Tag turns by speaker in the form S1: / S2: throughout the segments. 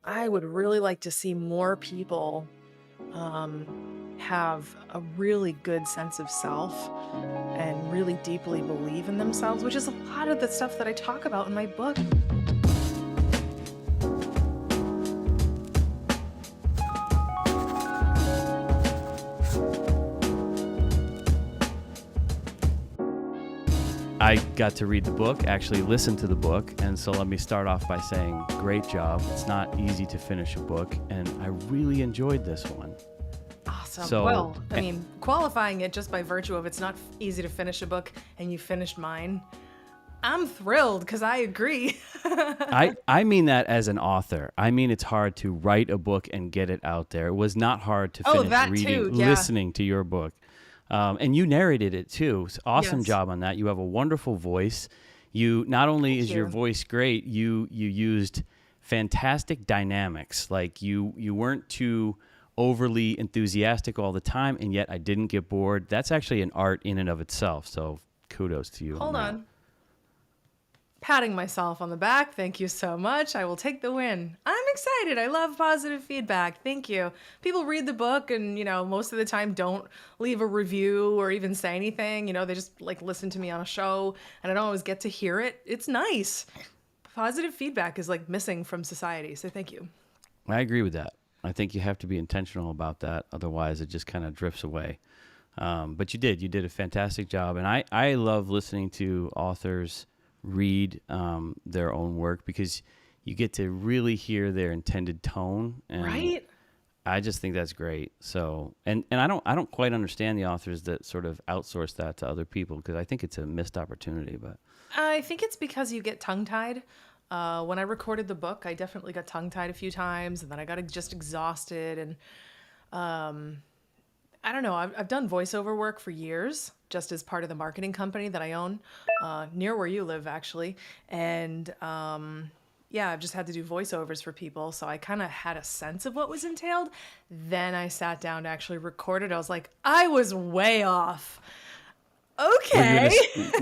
S1: I would really like to see more people have a really good sense of self and really deeply believe in themselves, which is a lot of the stuff that I talk about in my book.
S2: I got to read the book, actually listen to the book, and so let me start off by saying, great job. It's not easy to finish a book, and I really enjoyed this one.
S1: Awesome.
S2: So,
S1: Well, I mean, qualifying it just by virtue of it's not easy to finish a book and you finished mine. I'm thrilled because I agree.
S2: I mean that as an author. I mean it's hard to write a book and get it out there. It was not hard to
S1: Oh,
S2: finish
S1: that
S2: reading,
S1: too. Yeah.
S2: listening to your book. And you narrated it too. Awesome
S1: Yes.
S2: job on that. You have a wonderful voice. You not only
S1: Thank
S2: is your
S1: you.
S2: voice great, you used fantastic dynamics. Like you weren't too overly enthusiastic all the time, and yet I didn't get bored. That's actually an art in and of itself. So kudos to you.
S1: Hold
S2: that.
S1: on. Patting myself on the back. Thank you so much. I will take the win. I'm excited. I love positive feedback. Thank you. People read the book and, most of the time don't leave a review or even say anything. They just like listen to me on a show and I don't always get to hear it. It's nice. Positive feedback is like missing from society. So thank you.
S2: I agree with that. I think you have to be intentional about that. Otherwise, it just kind of drifts away. But you did a fantastic job. And I love listening to authors read their own work because you get to really hear their intended tone. And
S1: Right?
S2: I just think that's great. So, and I don't quite understand the authors that sort of outsource that to other people because I think it's a missed opportunity. But
S1: I think it's because you get tongue-tied. When I recorded the book, I definitely got tongue-tied a few times, and then I got just exhausted. And I don't know. I've done voiceover work for years, just as part of the marketing company that I own, near where you live, actually. And yeah, I've just had to do voiceovers for people, so I kind of had a sense of what was entailed. Then I sat down to actually record it. I was like, I was way off. Okay.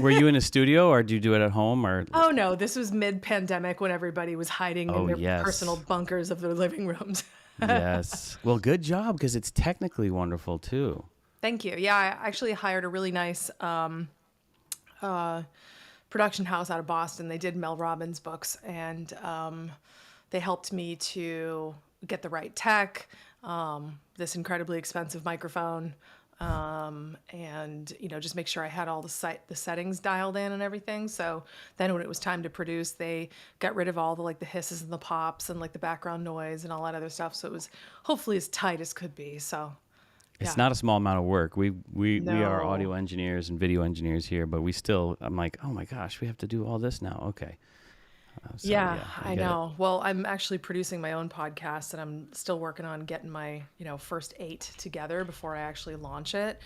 S2: were you in a studio or do you do it at home or?
S1: Oh no, this was mid-pandemic when everybody was hiding in
S2: Oh,
S1: their
S2: yes.
S1: personal bunkers of their living rooms.
S2: Yes. Well, good job because it's technically wonderful too.
S1: Thank you. Yeah, I actually hired a really nice production house out of Boston. They did Mel Robbins books, and they helped me to get the right tech, this incredibly expensive microphone, and just make sure I had all the settings dialed in and everything. So then when it was time to produce, they got rid of all the hisses and the pops and the background noise and all that other stuff. So it was hopefully as tight as could be. So
S2: It's
S1: yeah.
S2: not a small amount of work. We are
S1: No.
S2: audio engineers and video engineers here, but I'm like, oh my gosh, we have to do all this now. Okay.
S1: Yeah,
S2: get
S1: I
S2: it.
S1: know. Well, I'm actually producing my own podcast and I'm still working on getting my, first 8 together before I actually launch it.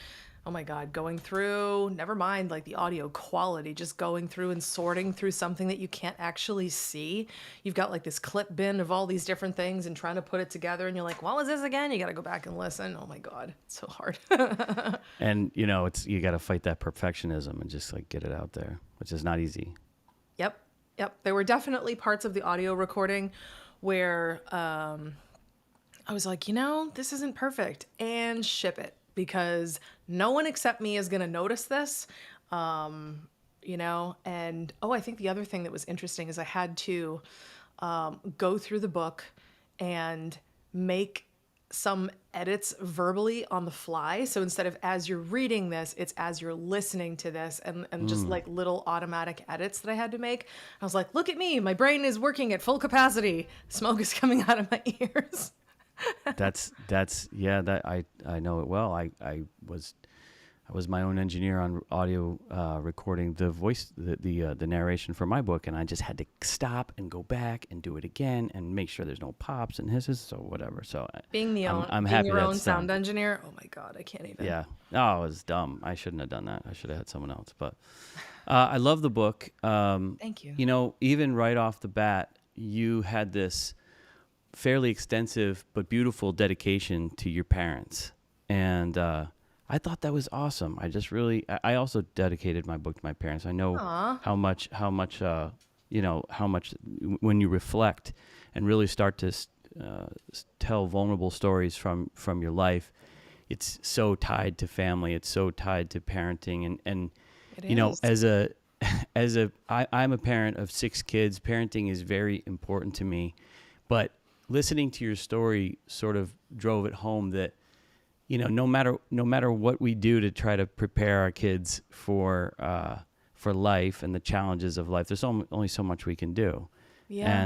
S1: Oh my God, going through, never mind the audio quality, just going through and sorting through something that you can't actually see. You've got this clip bin of all these different things and trying to put it together and you're like, what was this again? You got to go back and listen. Oh my God, it's so hard.
S2: And you got to fight that perfectionism and just get it out there, which is not easy.
S1: Yep. There were definitely parts of the audio recording where I was like, this isn't perfect and ship it because no one except me is going to notice this. And I think the other thing that was interesting is I had to go through the book and make some edits verbally on the fly. So instead of as you're reading this, it's as you're listening to this and just little automatic edits that I had to make. I was like, look at me, my brain is working at full capacity. Smoke is coming out of my ears.
S2: That's that I know it well. I was my own engineer on audio recording the voice, the narration for my book, and I just had to stop and go back and do it again and make sure there's no pops and hisses, so whatever. So
S1: Being
S2: I'm
S1: being
S2: happy
S1: your own
S2: that's
S1: sound
S2: done.
S1: engineer. Oh my God, I can't even.
S2: Yeah. Oh, it was dumb. I shouldn't have done that. I should have had someone else. But I love the book.
S1: Thank you.
S2: Even right off the bat, you had this fairly extensive but beautiful dedication to your parents, and I thought that was awesome. I also dedicated my book to my parents. I know
S1: Aw.
S2: how much when you reflect and really start to tell vulnerable stories from your life, it's so tied to family. It's so tied to parenting. And
S1: It
S2: you know,
S1: is.
S2: I'm a parent of 6 kids. Parenting is very important to me. But listening to your story sort of drove it home that, you know, no matter what we do to try to prepare our kids for life and the challenges of life, there's only so much we can do.
S1: Yeah.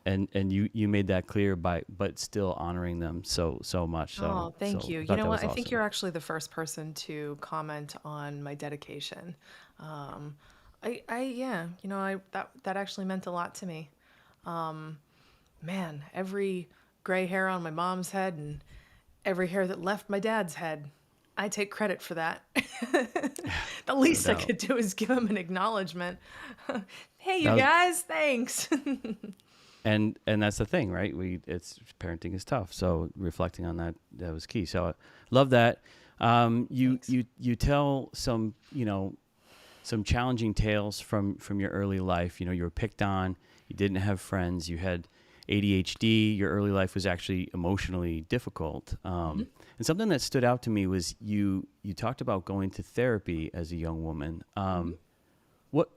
S2: And you made that clear but still honoring them so much.
S1: Oh, thank
S2: So
S1: you.
S2: I
S1: You
S2: thought
S1: know
S2: that
S1: what?
S2: was
S1: I think
S2: awesome.
S1: you're actually the first person to comment on my dedication. Um, yeah, that actually meant a lot to me. Man, every gray hair on my mom's head and every hair that left my dad's head, I take credit for that. The
S2: No
S1: least I
S2: doubt.
S1: could do is give him an acknowledgement. Hey, you
S2: That was
S1: guys, thanks.
S2: and that's the thing, right? It's parenting is tough. So reflecting on that was key. So I love that. You
S1: Thanks.
S2: you tell some, you know, some challenging tales from your early life. You know, you were picked on, you didn't have friends, you had ADHD. Your early life was actually emotionally difficult.
S1: Mhm.
S2: And something that stood out to me was you talked about going to therapy as a young woman.
S1: Mhm.
S2: What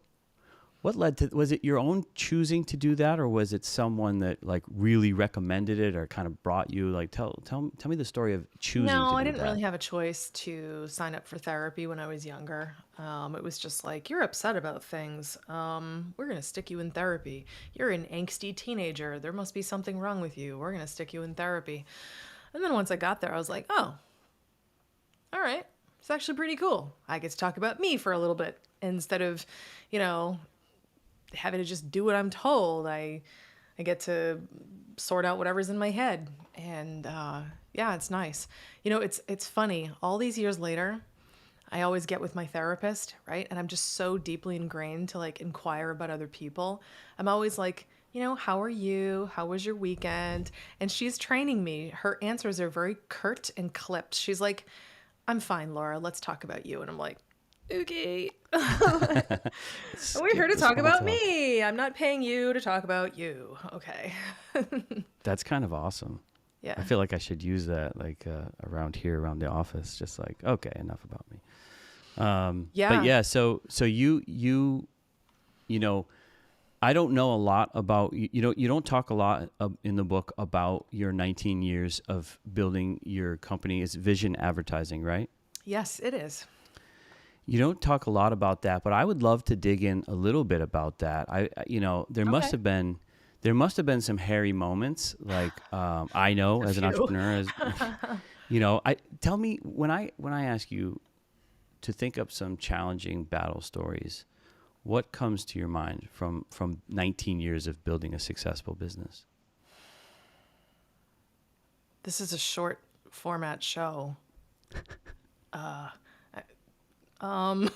S2: what led to, was it your own choosing to do that, or was it someone that like really recommended it or kind of brought you, like, tell me the story of choosing
S1: No,
S2: to
S1: I
S2: do
S1: didn't
S2: that.
S1: really have a choice to sign up for therapy when I was younger. It was just like, you're upset about things. We're going to stick you in therapy. You're an angsty teenager. There must be something wrong with you. We're going to stick you in therapy. And then once I got there, I was like, oh, all right. It's actually pretty cool. I get to talk about me for a little bit instead of, you know, having to just do what I'm told. I get to sort out whatever's in my head, and yeah, it's nice. It's funny. All these years later, I always get with my therapist, right? And I'm just so deeply ingrained to like inquire about other people. I'm always like, how are you? How was your weekend? And she's training me. Her answers are very curt and clipped. She's like, I'm fine, Laura. Let's talk about you. And I'm like, okay. We're here
S2: Skip
S1: to
S2: the
S1: talk
S2: small
S1: about
S2: talk.
S1: me. I'm not paying you to talk about you. Okay.
S2: That's kind of awesome. I
S1: Yeah.
S2: feel like I should use that, like, around here, around the office, just like, okay, enough about me. But
S1: Yeah.
S2: yeah, so you know, I don't know a lot about you. You know, you don't talk a lot in the book about your 19 years of building your company. It's Vision Advertising, right?
S1: Yes, it is.
S2: You don't talk a lot about that, but I would love to dig in a little bit about that. You know,
S1: Okay.
S2: there must have been some hairy moments. Like, I know
S1: A
S2: as an
S1: few.
S2: entrepreneur, as you know, I tell me when I ask you to think up some challenging battle stories, what comes to your mind from 19 years of building a successful business?
S1: This is a short format show. Um,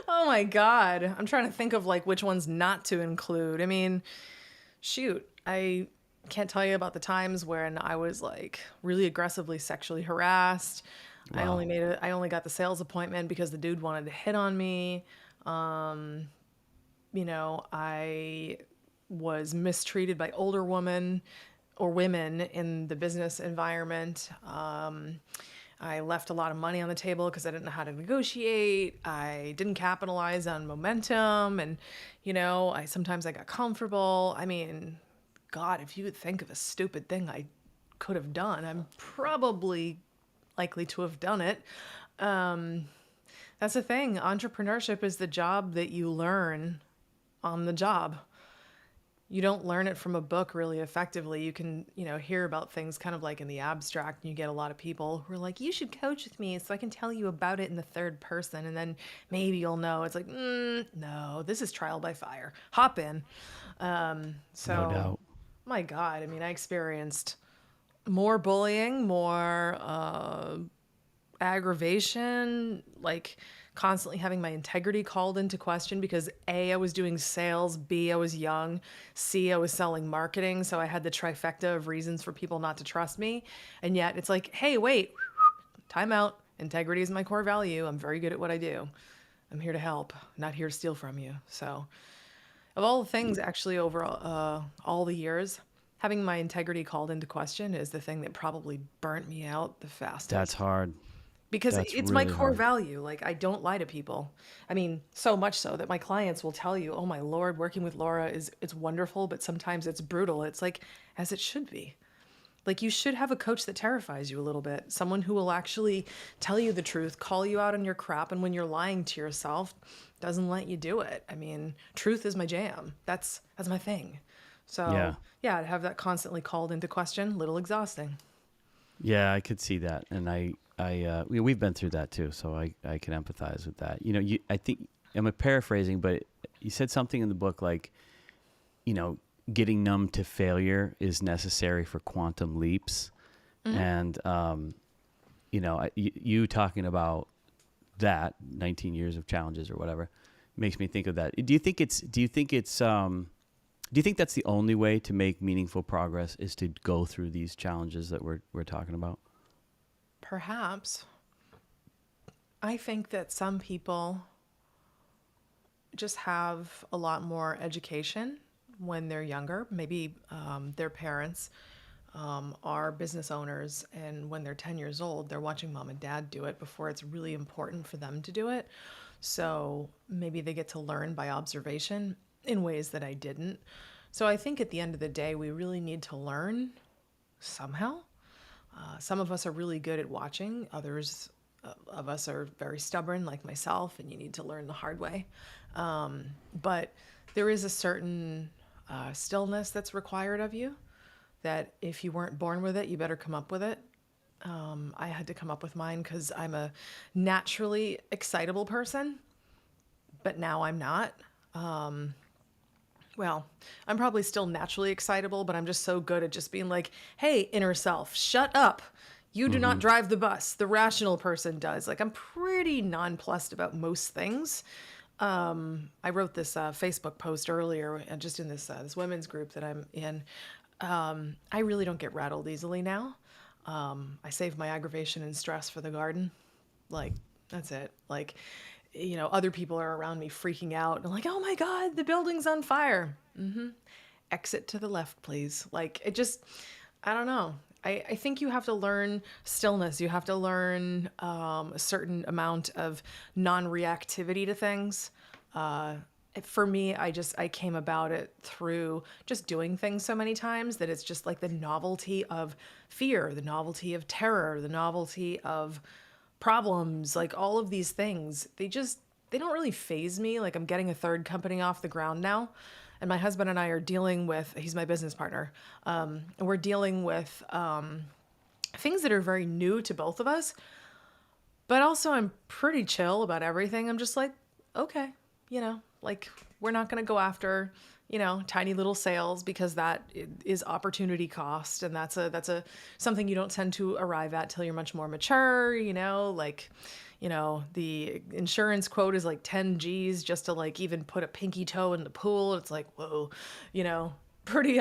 S1: oh my God. I'm trying to think of like which ones not to include. I mean, shoot, I can't tell you about the times when I was like really aggressively sexually harassed.
S2: Wow.
S1: I only got the sales appointment because the dude wanted to hit on me. I was mistreated by older women or women in the business environment. I left a lot of money on the table because I didn't know how to negotiate. I didn't capitalize on momentum, and I sometimes I got comfortable. I mean, God, if you could think of a stupid thing I could have done, I'm probably likely to have done it. That's the thing. Entrepreneurship is the job that you learn on the job. You don't learn it from a book really effectively. You can, hear about things kind of like in the abstract, and you get a lot of people who are like, you should coach with me so I can tell you about it in the third person, and then maybe you'll know. It's like, no, this is trial by fire. Hop in.
S2: No
S1: So,
S2: doubt.
S1: my God, I mean, I experienced more bullying, more aggravation, like constantly having my integrity called into question because A, I was doing sales, B, I was young, C, I was selling marketing. So I had the trifecta of reasons for people not to trust me. And yet it's like, hey, wait, time out. Integrity is my core value. I'm very good at what I do. I'm here to help, not here to steal from you. So, of all the things actually over all the years, Having my integrity called into question is the thing that probably burnt me out the
S2: That's
S1: fastest.
S2: hard.
S1: Because
S2: That's
S1: it's my
S2: really
S1: core
S2: hard.
S1: value. Like, I don't lie to people. I mean, so much so that my clients will tell you, "Oh my Lord, working with Laura it's wonderful, but sometimes it's brutal." It's like, as it should be. Like, you should have a coach that terrifies you a little bit. Someone who will actually tell you the truth, call you out on your crap, and when you're lying to yourself, doesn't let you do it. I mean, truth is my jam. That's my thing.
S2: Yeah.
S1: So, yeah, to have that constantly called into question, little exhausting.
S2: Yeah, I could see that, and we've been through that too, so I can empathize with that. I think I'm paraphrasing, but you said something in the book like, you know, getting numb to failure is necessary for quantum leaps,
S1: Hmm.
S2: and you talking about that 19 years of challenges or whatever makes me think of that. Do you think that's the only way to make meaningful progress is to go through these challenges that we're talking about?
S1: Perhaps. I think that some people just have a lot more education when they're younger. Maybe their parents are business owners, and when they're 10 years old, they're watching mom and dad do it before it's really important for them to do it. So maybe they get to learn by observation in ways that I didn't. So I think at the end of the day, we really need to learn somehow. Some of us are really good at watching, others of us are very stubborn, like myself, and you need to learn the hard way. But there is a certain stillness that's required of you that if you weren't born with it, you better come up with it. I had to come up with mine because I'm a naturally excitable person, but now I'm not. Well, I'm probably still naturally excitable, but I'm just so good at just being like, hey, inner self, shut up. You do not
S2: Mm-hmm.
S1: drive the bus. The rational person does. Like, I'm pretty nonplussed about most things. I wrote this Facebook post earlier, just in this women's group that I'm in. I really don't get rattled easily now. I save my aggravation and stress for the garden. Like, that's it. Like, other people are around me freaking out and like, oh my God, the building's on fire. Exit to the left, please. Like, it just, I don't know. I think you have to learn stillness. You have to learn a certain amount of non reactivity to things. For me, I came about it through just doing things so many times that it's just like the novelty of fear, the novelty of terror, the novelty of problems, like all of these things. They don't really phase me. Like, I'm getting a third company off the ground now, and my husband and I are dealing with, he's my business partner, and we're dealing with things that are very new to both of us, but also I'm pretty chill about everything. I'm just like, okay, like, we're not going to go after, tiny little sales because that is opportunity cost, and that's a something you don't tend to arrive at till you're much more mature, like, the insurance quote is like 10 G's just to like even put a pinky toe in the pool. It's like, whoa, pretty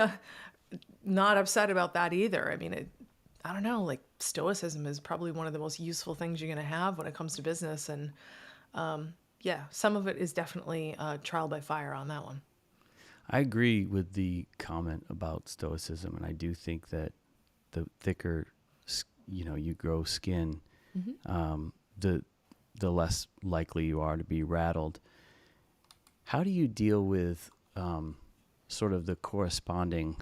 S1: not upset about that either. I mean, I don't know, like, stoicism is probably one of the most useful things you're going to have when it comes to business. And yeah, some of it is definitely trial by fire on that one.
S2: I agree with the comment about stoicism, and I do think that the thicker, you grow skin,
S1: Hmm.
S2: the less likely you are to be rattled. How do you deal with sort of the corresponding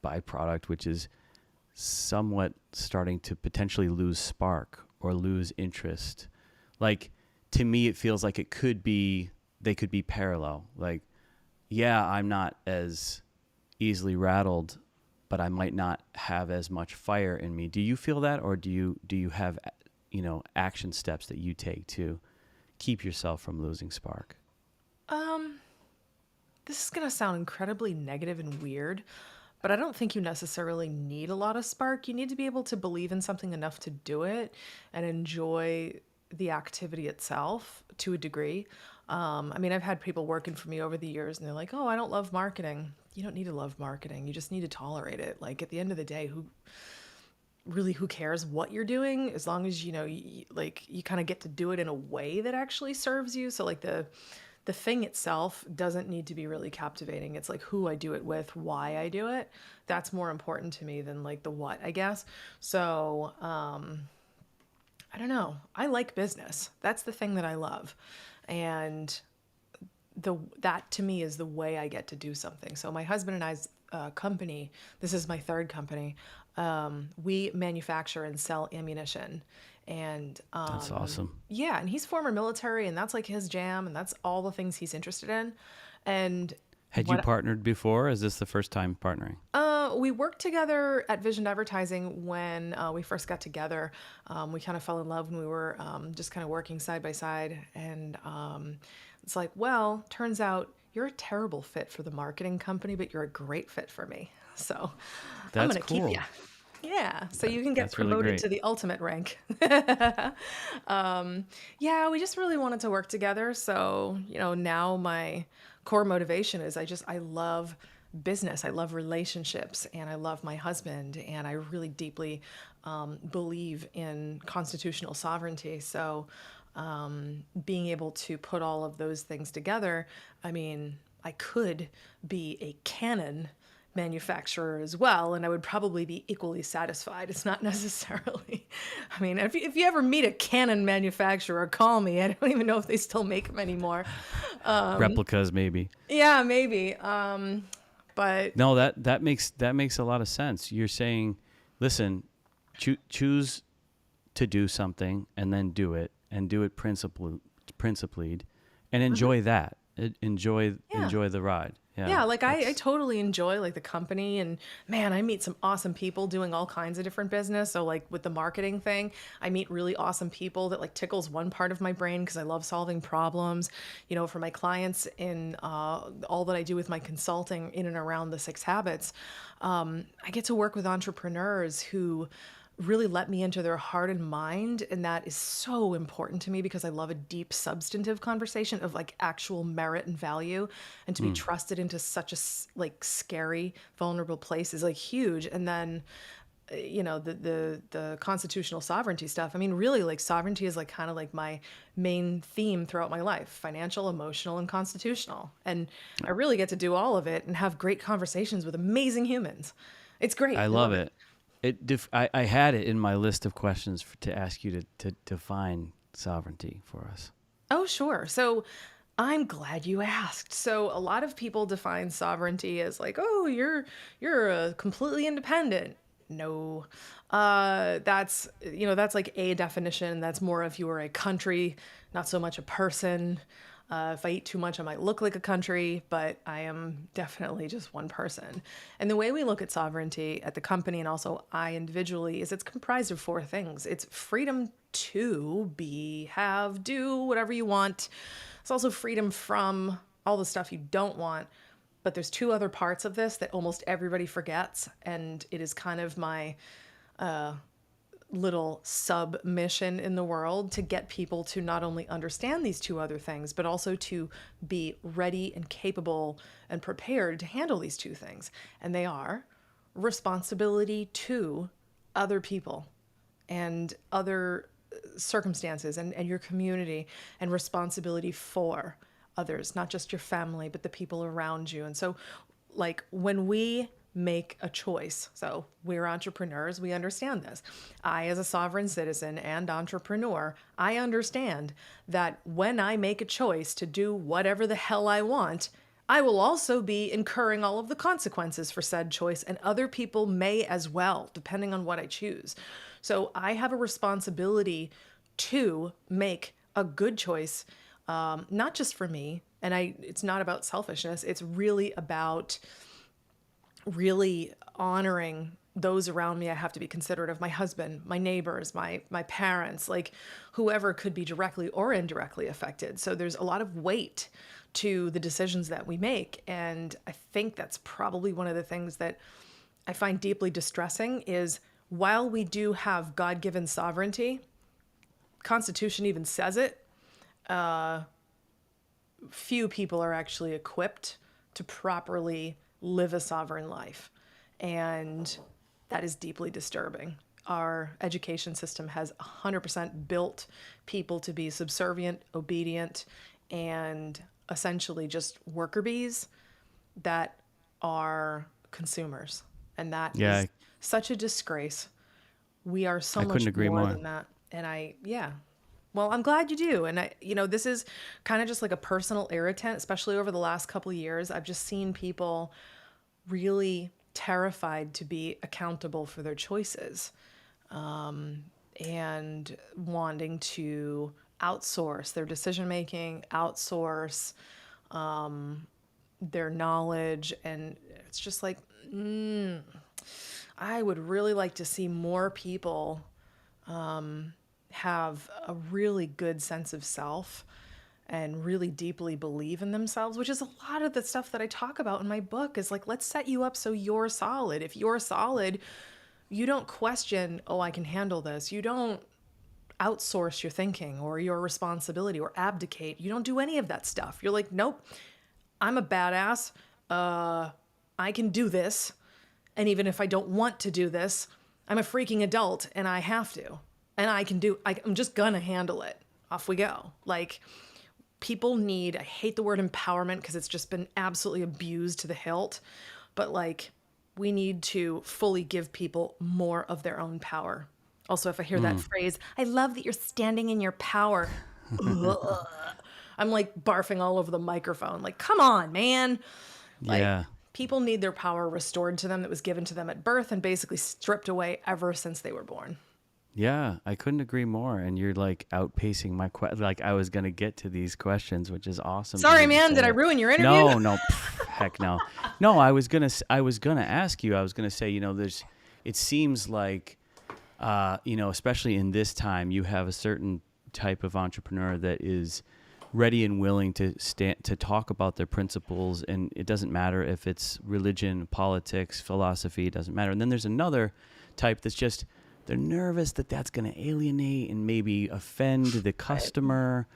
S2: byproduct, which is somewhat starting to potentially lose spark or lose interest? Like, to me, it feels like they could be parallel. Like, yeah, I'm not as easily rattled, but I might not have as much fire in me. Do you feel that, or do you have action steps that you take to keep yourself from losing spark?
S1: Um, this is going to sound incredibly negative and weird, but I don't think you necessarily need a lot of spark. You need to be able to believe in something enough to do it and enjoy the activity itself to a degree. I mean, I've had people working for me over the years and they're like, oh, I don't love marketing. You don't need to love marketing. You just need to tolerate it. Like, at the end of the day, who cares what you're doing as long as, like, you kind of get to do it in a way that actually serves you. So, like, the thing itself doesn't need to be really captivating. It's like who I do it with, why I do it. That's more important to me than like the what, I guess. So, I don't know. I like business. That's the thing that I love. And that to me is the way I get to do something. So my husband and I's company, this is my third company. We manufacture and sell ammunition, and
S2: That's awesome.
S1: yeah, and he's former military, and that's like his jam, and that's all the things he's interested in. And
S2: Had you
S1: what
S2: partnered before? Or is this the first time partnering?
S1: we worked together at Vision Advertising when we first got together. We kind of fell in love when we were just kind of working side by side. And it's like, well, turns out you're a terrible fit for the marketing company, but you're a great fit for me. So I'm
S2: That's
S1: going to keep you.
S2: cool.
S1: Yeah, so you can get
S2: That's really
S1: promoted
S2: great.
S1: to the ultimate rank. Yeah, we just really wanted to work together. So, now my core motivation is I love business. I love relationships and I love my husband. And I really deeply believe in constitutional sovereignty. So, being able to put all of those things together, I mean, I could be a canon manufacturer as well, and I would probably be equally satisfied. It's not necessarily, I mean, if you ever meet a Canon manufacturer, call me. I don't even know if they still make them anymore.
S2: Replicas, maybe.
S1: Yeah, maybe. But
S2: No, that makes a lot of sense. You're saying, listen, choose to do something and then do it and do it principled and enjoy that. Enjoy
S1: yeah.
S2: enjoy the ride. Yeah,
S1: Yeah, like I
S2: that's
S1: totally enjoy like the company, and man, I meet some awesome people doing all kinds of different business. So like with the marketing thing, I meet really awesome people that like tickles one part of my brain because I love solving problems. For my clients in all that I do with my consulting in and around the 6 habits, I get to work with entrepreneurs who really let me into their heart and mind, and that is so important to me because I love a deep substantive conversation of like actual merit and value, and to be trusted into such a like scary vulnerable place is like huge. And then the constitutional sovereignty stuff, I mean, really, like sovereignty is like kind of like my main theme throughout my life: financial, emotional, and constitutional. And I really get to do all of it and have great conversations with amazing humans. It's great.
S2: I
S1: I
S2: love
S1: love it.
S2: it. I had it in my list of questions to ask you to define sovereignty for us.
S1: Oh, sure. So I'm glad you asked. So a lot of people define sovereignty as like, oh, you're completely independent. No. That's like a definition. That's more if you were a country, not so much a person. If I eat too much, I might look like a country, but I am definitely just one person. And the way we look at sovereignty at the company, and also I individually, is it's comprised of 4 things. It's freedom to be, have, do whatever you want. It's also freedom from all the stuff you don't want. But there's 2 other parts of this that almost everybody forgets. And it is kind of my little submission in the world to get people to not only understand these 2 other things, but also to be ready and capable and prepared to handle these 2 things. And they are responsibility to other people and other circumstances, and your community, and responsibility for others, not just your family, but the people around you. And so, like, when we make a choice, so we're entrepreneurs, we understand this. I, as a sovereign citizen and entrepreneur, I understand that when I make a choice to do whatever the hell I want, I will also be incurring all of the consequences for said choice, and other people may as well, depending on what I choose. So I have a responsibility to make a good choice, not just for me. And it's not about selfishness. It's really about really honoring those around me. I have to be considerate of my husband, my neighbors, my parents, like whoever could be directly or indirectly affected. So there's a lot of weight to the decisions that we make. And I think that's probably one of the things that I find deeply distressing is while we do have God-given sovereignty, Constitution even says it, few people are actually equipped to properly live a sovereign life. And that is deeply disturbing. Our education system has 100% built people to be subservient, obedient, and essentially just worker bees that are consumers. And that
S2: Yeah,
S1: is such a disgrace. We are so
S2: I couldn't
S1: much
S2: agree
S1: more
S2: more.
S1: than that. And yeah. Well, I'm glad you do. And this is kind of just like a personal irritant, especially over the last couple of years. I've just seen people really terrified to be accountable for their choices, and wanting to outsource their decision making, outsource their knowledge. And it's just like, I would really like to see more people have a really good sense of self and really deeply believe in themselves, which is a lot of the stuff that I talk about in my book. Is like, let's set you up so you're solid. If you're solid, you don't question, oh, I can handle this. You don't outsource your thinking or your responsibility or abdicate. You don't do any of that stuff. You're like, nope, I'm a badass. I can do this. And even if I don't want to do this, I'm a freaking adult and I have to. And I'm just gonna handle it. Off we go. Like, people need, I hate the word empowerment because it's just been absolutely abused to the hilt, but like, we need to fully give people more of their own power. Also, if I hear that phrase, I love that you're standing in your power. Ugh. I'm like barfing all over the microphone. Like, come on, man. Like,
S2: Yeah.
S1: people need their power restored to them that was given to them at birth and basically stripped away ever since they were born.
S2: Yeah, I couldn't agree more. And you're like outpacing my like I was gonna get to these questions, which is awesome to
S1: Sorry,
S2: hear you
S1: man.
S2: say
S1: Did I
S2: it.
S1: ruin your interview?
S2: No, no, heck no. No, I was gonna ask you. I was gonna say, there's. It seems like, especially in this time, you have a certain type of entrepreneur that is ready and willing to stand to talk about their principles, and it doesn't matter if it's religion, politics, philosophy. It doesn't matter. And then there's another type that's just they're nervous that that's going to alienate and maybe offend the customer.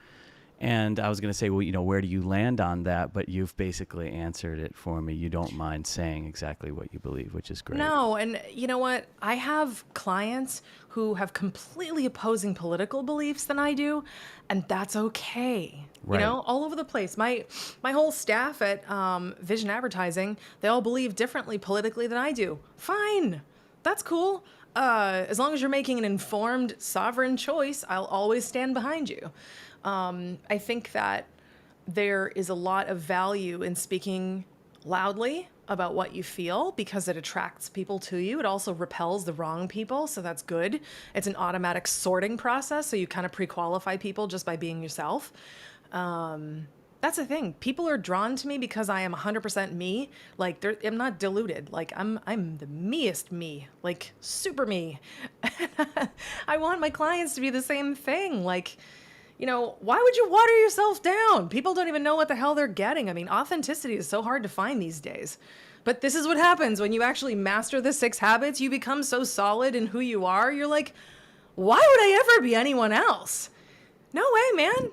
S2: And I was going to say, well, where do you land on that? But you've basically answered it for me. You don't mind saying exactly what you believe, which is great.
S1: No, and you know what? I have clients who have completely opposing political beliefs than I do, and that's okay.
S2: Right.
S1: All over the place. My whole staff at Vision Advertising, they all believe differently politically than I do. Fine, that's cool. As long as you're making an informed, sovereign choice, I'll always stand behind you. I think that there is a lot of value in speaking loudly about what you feel because it attracts people to you. It also repels the wrong people, so that's good. It's an automatic sorting process, so you kind of pre-qualify people just by being yourself. That's the thing. People are drawn to me because I am 100% me. Like, I'm not diluted. Like, I'm the meest me, like super me. I want my clients to be the same thing. Like, why would you water yourself down? People don't even know what the hell they're getting. I mean, authenticity is so hard to find these days. But this is what happens when you actually master the 6 habits. You become so solid in who you are. You're like, why would I ever be anyone else? No way, man.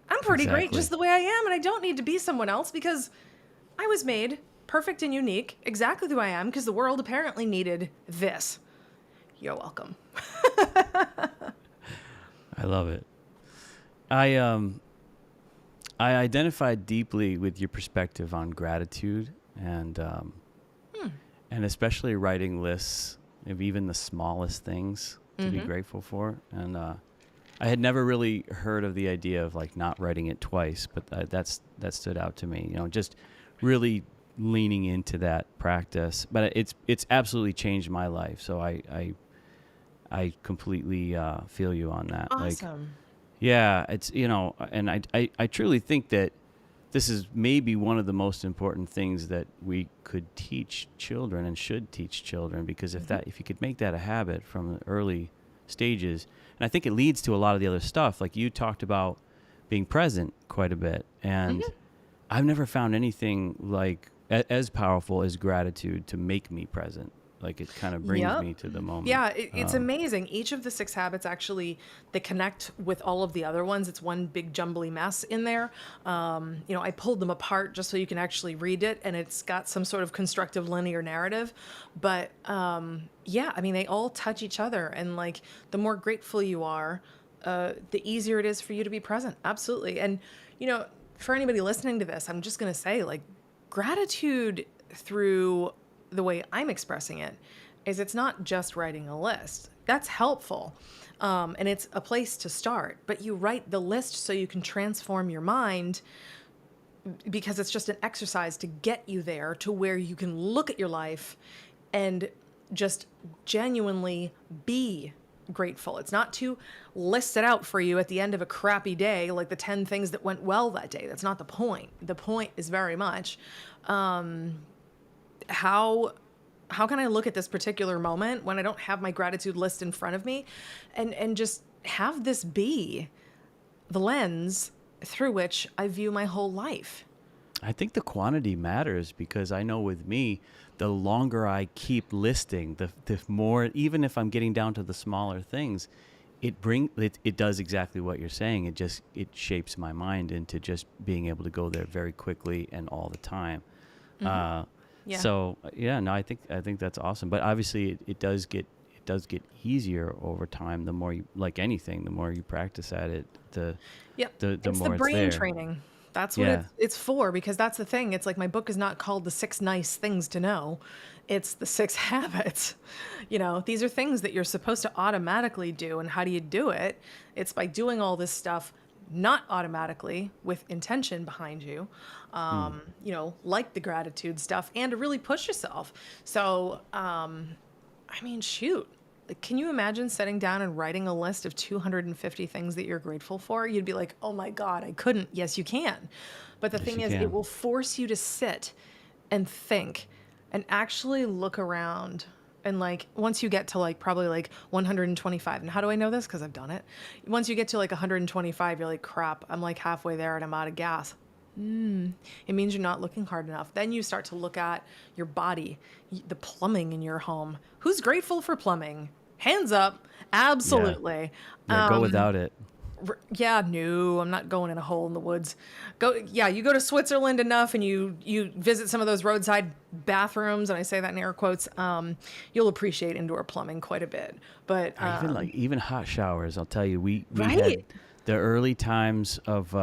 S1: I'm pretty great
S2: Exactly.
S1: just the way I am, and I don't need to be someone else because I was made perfect and unique, exactly the way I am, because the world apparently needed this. You're welcome.
S2: I love it. I identified deeply with your perspective on gratitude and especially writing lists of even the smallest things to be grateful for. And I had never really heard of the idea of like not writing it twice, but that stood out to me. Just really leaning into that practice. But it's absolutely changed my life. So I completely feel you on that.
S1: Awesome.
S2: Yeah, it's and I truly think that this is maybe one of the most important things that we could teach children and should teach children, because if you could make that a habit from the early stages, and I think it leads to a lot of the other stuff. Like you talked about being present quite a bit, and I've never found anything like as powerful as gratitude to make me present. Like it kind of brings
S1: Yep.
S2: me to the moment.
S1: Yeah, it's amazing. Each of the 6 habits actually, they connect with all of the other ones. It's one big jumbly mess in there. I pulled them apart just so you can actually read it, and it's got some sort of constructive linear narrative. But yeah, I mean, they all touch each other, and like the more grateful you are, the easier it is for you to be present. Absolutely. And for anybody listening to this, I'm just going to say, like, gratitude through the way I'm expressing it is it's not just writing a list. That's helpful. And it's a place to start, but you write the list so you can transform your mind, because it's just an exercise to get you there to where you can look at your life and just genuinely be grateful. It's not to list it out for you at the end of a crappy day, like the 10 things that went well that day. That's not the point. The point is very much how can I look at this particular moment when I don't have my gratitude list in front of me, and just have this be the lens through which I view my whole life.
S2: I think the quantity matters, because I know with me, the longer I keep listing, the more, even if I'm getting down to the smaller things, it does exactly what you're saying. It shapes my mind into just being able to go there very quickly and all the time.
S1: Yeah.
S2: So yeah, no, I think that's awesome. But obviously, it does get easier over time. The more you, like anything, the more you practice at it, the
S1: Yep.
S2: the
S1: It's the
S2: more it's
S1: brain
S2: there.
S1: training. That's what
S2: Yeah.
S1: it's for, because that's the thing. It's like my book is not called The 6 Nice Things to Know. It's the 6 Habits. These are things that you're supposed to automatically do. And how do you do it? It's by doing all this stuff not automatically, with intention behind you, like the gratitude stuff, and to really push yourself. So, I mean, shoot. Like, can you imagine sitting down and writing a list of 250 things that you're grateful for? You'd be like, oh my God, I couldn't. Yes, you can. But the
S2: Yes,
S1: thing
S2: you
S1: is, it
S2: can.
S1: will force you to sit and think and actually look around. And like, once you get to like probably like 125, and how do I know this? Because I've done it. Once you get to like 125, you're like, crap, I'm like halfway there and I'm out of gas. It means you're not looking hard enough. Then you start to look at your body, the plumbing in your home. Who's grateful for plumbing? Hands up.
S2: Yeah.
S1: Absolutely.
S2: Yeah. Go without it.
S1: Yeah, no, I'm not going in a hole in the woods. You go to Switzerland enough and you visit some of those roadside bathrooms, and I say that in air quotes, you'll appreciate indoor plumbing quite a bit. But
S2: Or even hot showers. I'll tell you, we had
S1: right?
S2: the early times of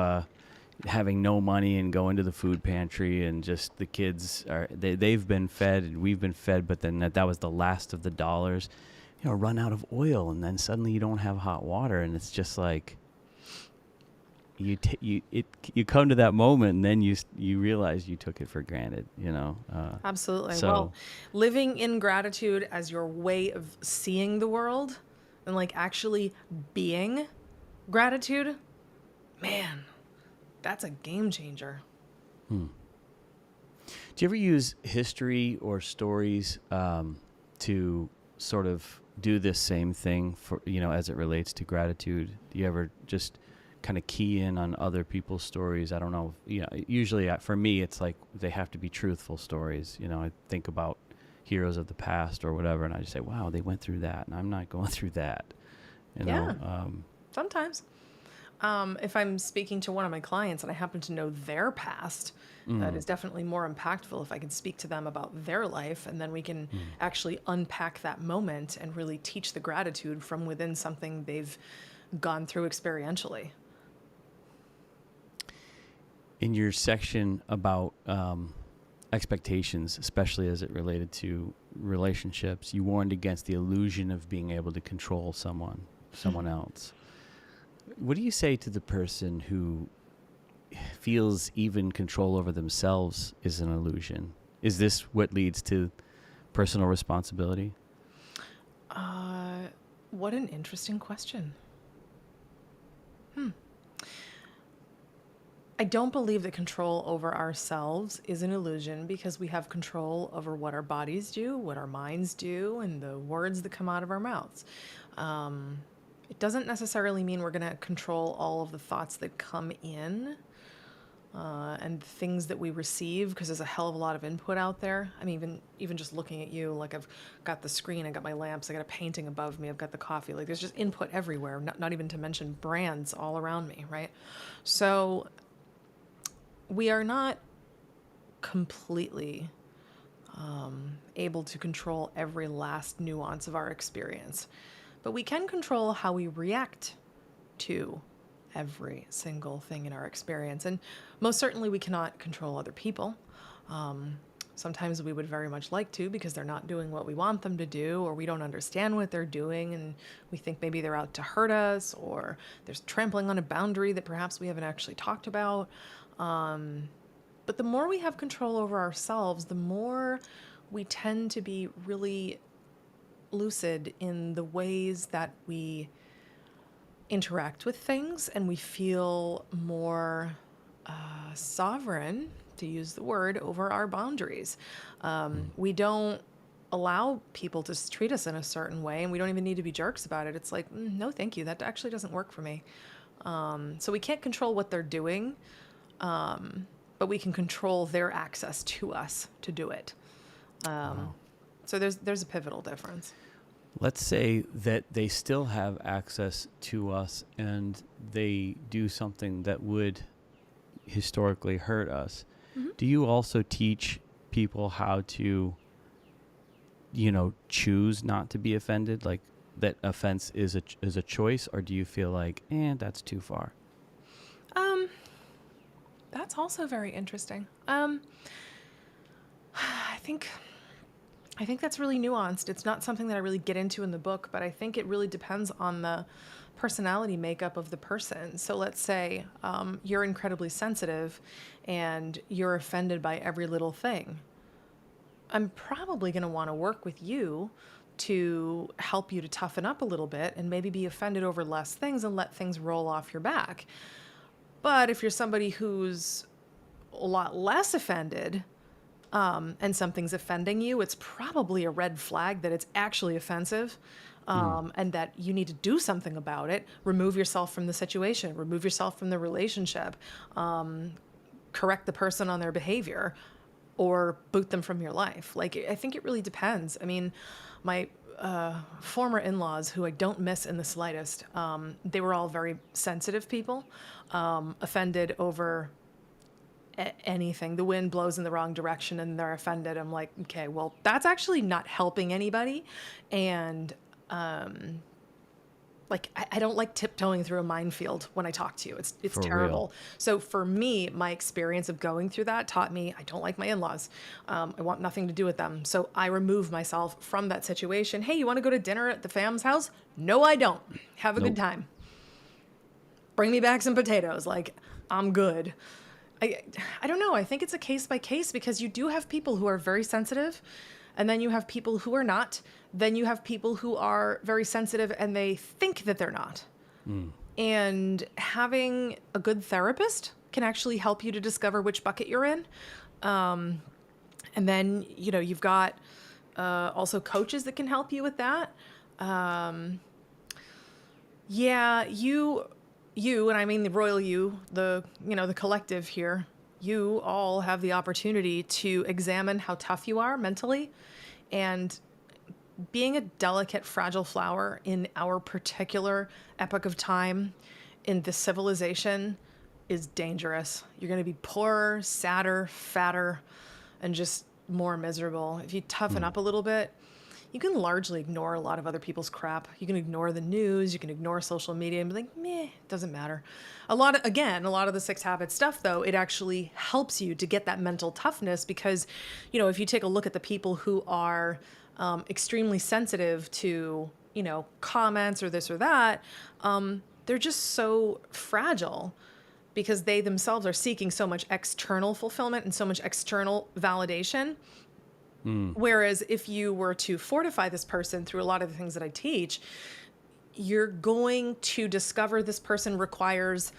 S2: having no money and going to the food pantry, and just the kids they've been fed and we've been fed, but then that was the last of the dollars. Run out of oil, and then suddenly you don't have hot water, and it's just like you come to that moment, and then you realize you took it for granted.
S1: Absolutely.
S2: So
S1: Well, living in gratitude as your way of seeing the world and like actually being gratitude, man, that's a game changer.
S2: do you ever use history or stories to sort of do this same thing for as it relates to gratitude? Do you ever just kind of key in on other people's stories? I don't know. Usually for me, it's like they have to be truthful stories. I think about heroes of the past or whatever, and I just say, wow, they went through that, and I'm not going through that.
S1: Yeah, sometimes. If I'm speaking to one of my clients and I happen to know their past, that is definitely more impactful if I can speak to them about their life, and then we can actually unpack that moment and really teach the gratitude from within something they've gone through experientially.
S2: In your section about expectations, especially as it related to relationships, you warned against the illusion of being able to control someone else. What do you say to the person who feels even control over themselves is an illusion? Is this what leads to personal responsibility?
S1: What an interesting question. I don't believe that control over ourselves is an illusion, because we have control over what our bodies do, what our minds do, and the words that come out of our mouths. It doesn't necessarily mean we're going to control all of the thoughts that come in and things that we receive, because there's a hell of a lot of input out there. I mean, even just looking at you, like I've got the screen, I got my lamps, I got a painting above me, I've got the coffee. Like there's just input everywhere, not even to mention brands all around me, right? So we are not completely able to control every last nuance of our experience, but we can control how we react to every single thing in our experience. And most certainly we cannot control other people. Sometimes we would very much like to because they're not doing what we want them to do, or we don't understand what they're doing and we think maybe they're out to hurt us, or there's trampling on a boundary that perhaps we haven't actually talked about. But the more we have control over ourselves, the more we tend to be really lucid in the ways that we interact with things, and we feel more sovereign, to use the word, over our boundaries. We don't allow people to treat us in a certain way, and we don't even need to be jerks about it. It's like, no, thank you. That actually doesn't work for me. So we can't control what they're doing, but we can control their access to us to do it. So there's a pivotal difference.
S2: Let's say that they still have access to us and they do something that would historically hurt us. Mm-hmm. Do you also teach people how to, choose not to be offended? Like that offense is a choice, or do you feel like, that's too far?
S1: That's also very interesting. I think that's really nuanced. It's not something that I really get into in the book, but I think it really depends on the personality makeup of the person. So let's say you're incredibly sensitive and you're offended by every little thing. I'm probably going to want to work with you to help you to toughen up a little bit and maybe be offended over less things and let things roll off your back. But if you're somebody who's a lot less offended, and something's offending you, it's probably a red flag that it's actually offensive, and that you need to do something about it. Remove yourself from the situation, remove yourself from the relationship, correct the person on their behavior, or boot them from your life. Like, I think it really depends. I mean, my former in-laws, who I don't miss in the slightest, they were all very sensitive people, offended over anything. The wind blows in the wrong direction and they're offended. I'm like, okay, well, that's actually not helping anybody. And I don't like tiptoeing through a minefield when I talk to you. It's
S2: For
S1: terrible.
S2: real.
S1: So for me, my experience of going through that taught me I don't like my in-laws. I want nothing to do with them. So I remove myself from that situation. Hey, you want to go to dinner at the fam's house? No, I don't. Have a good time. Bring me back some potatoes. Like, I'm good. I don't know. I think it's a case by case, because you do have people who are very sensitive, and then you have people who are not. Then you have people who are very sensitive and they think that they're not. And having a good therapist can actually help you to discover which bucket you're in. And then, you've got also coaches that can help you with that. You, and I mean the royal you, the collective here, you all have the opportunity to examine how tough you are mentally. And being a delicate, fragile flower in our particular epoch of time in this civilization is dangerous. You're going to be poorer, sadder, fatter, and just more miserable. If you toughen up a little bit, you can largely ignore a lot of other people's crap. You can ignore the news, you can ignore social media and be like, meh, doesn't matter. A lot of the 6 Habits stuff, though, it actually helps you to get that mental toughness, because, if you take a look at the people who are extremely sensitive to, comments or this or that, they're just so fragile because they themselves are seeking so much external fulfillment and so much external validation. Whereas if you were to fortify this person through a lot of the things that I teach, you're going to discover this person requires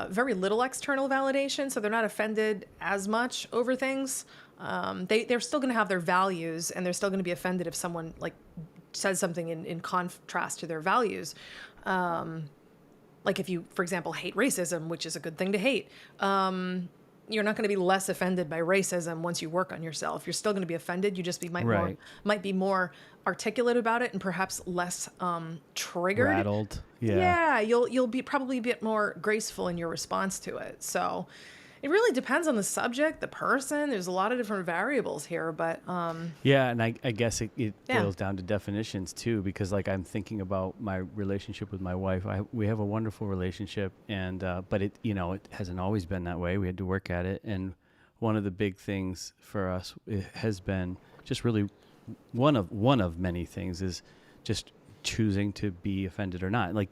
S1: very little external validation, so they're not offended as much over things. They're still going to have their values, and they're still going to be offended if someone says something in contrast to their values. Like if you, for example, hate racism, which is a good thing to hate, you're not going to be less offended by racism once you work on yourself. You're still going to be offended. You just might be more articulate about it and perhaps less triggered.
S2: Rattled. Yeah.
S1: Yeah, you'll be probably a bit more graceful in your response to it. So It really depends on the subject, the person. There's a lot of different variables here, but
S2: Yeah, and I guess it
S1: yeah.
S2: boils down to definitions too, because like I'm thinking about my relationship with my wife. We have a wonderful relationship, and but it hasn't always been that way. We had to work at it, and one of the big things for us has been just really one of many things is just choosing to be offended or not. Like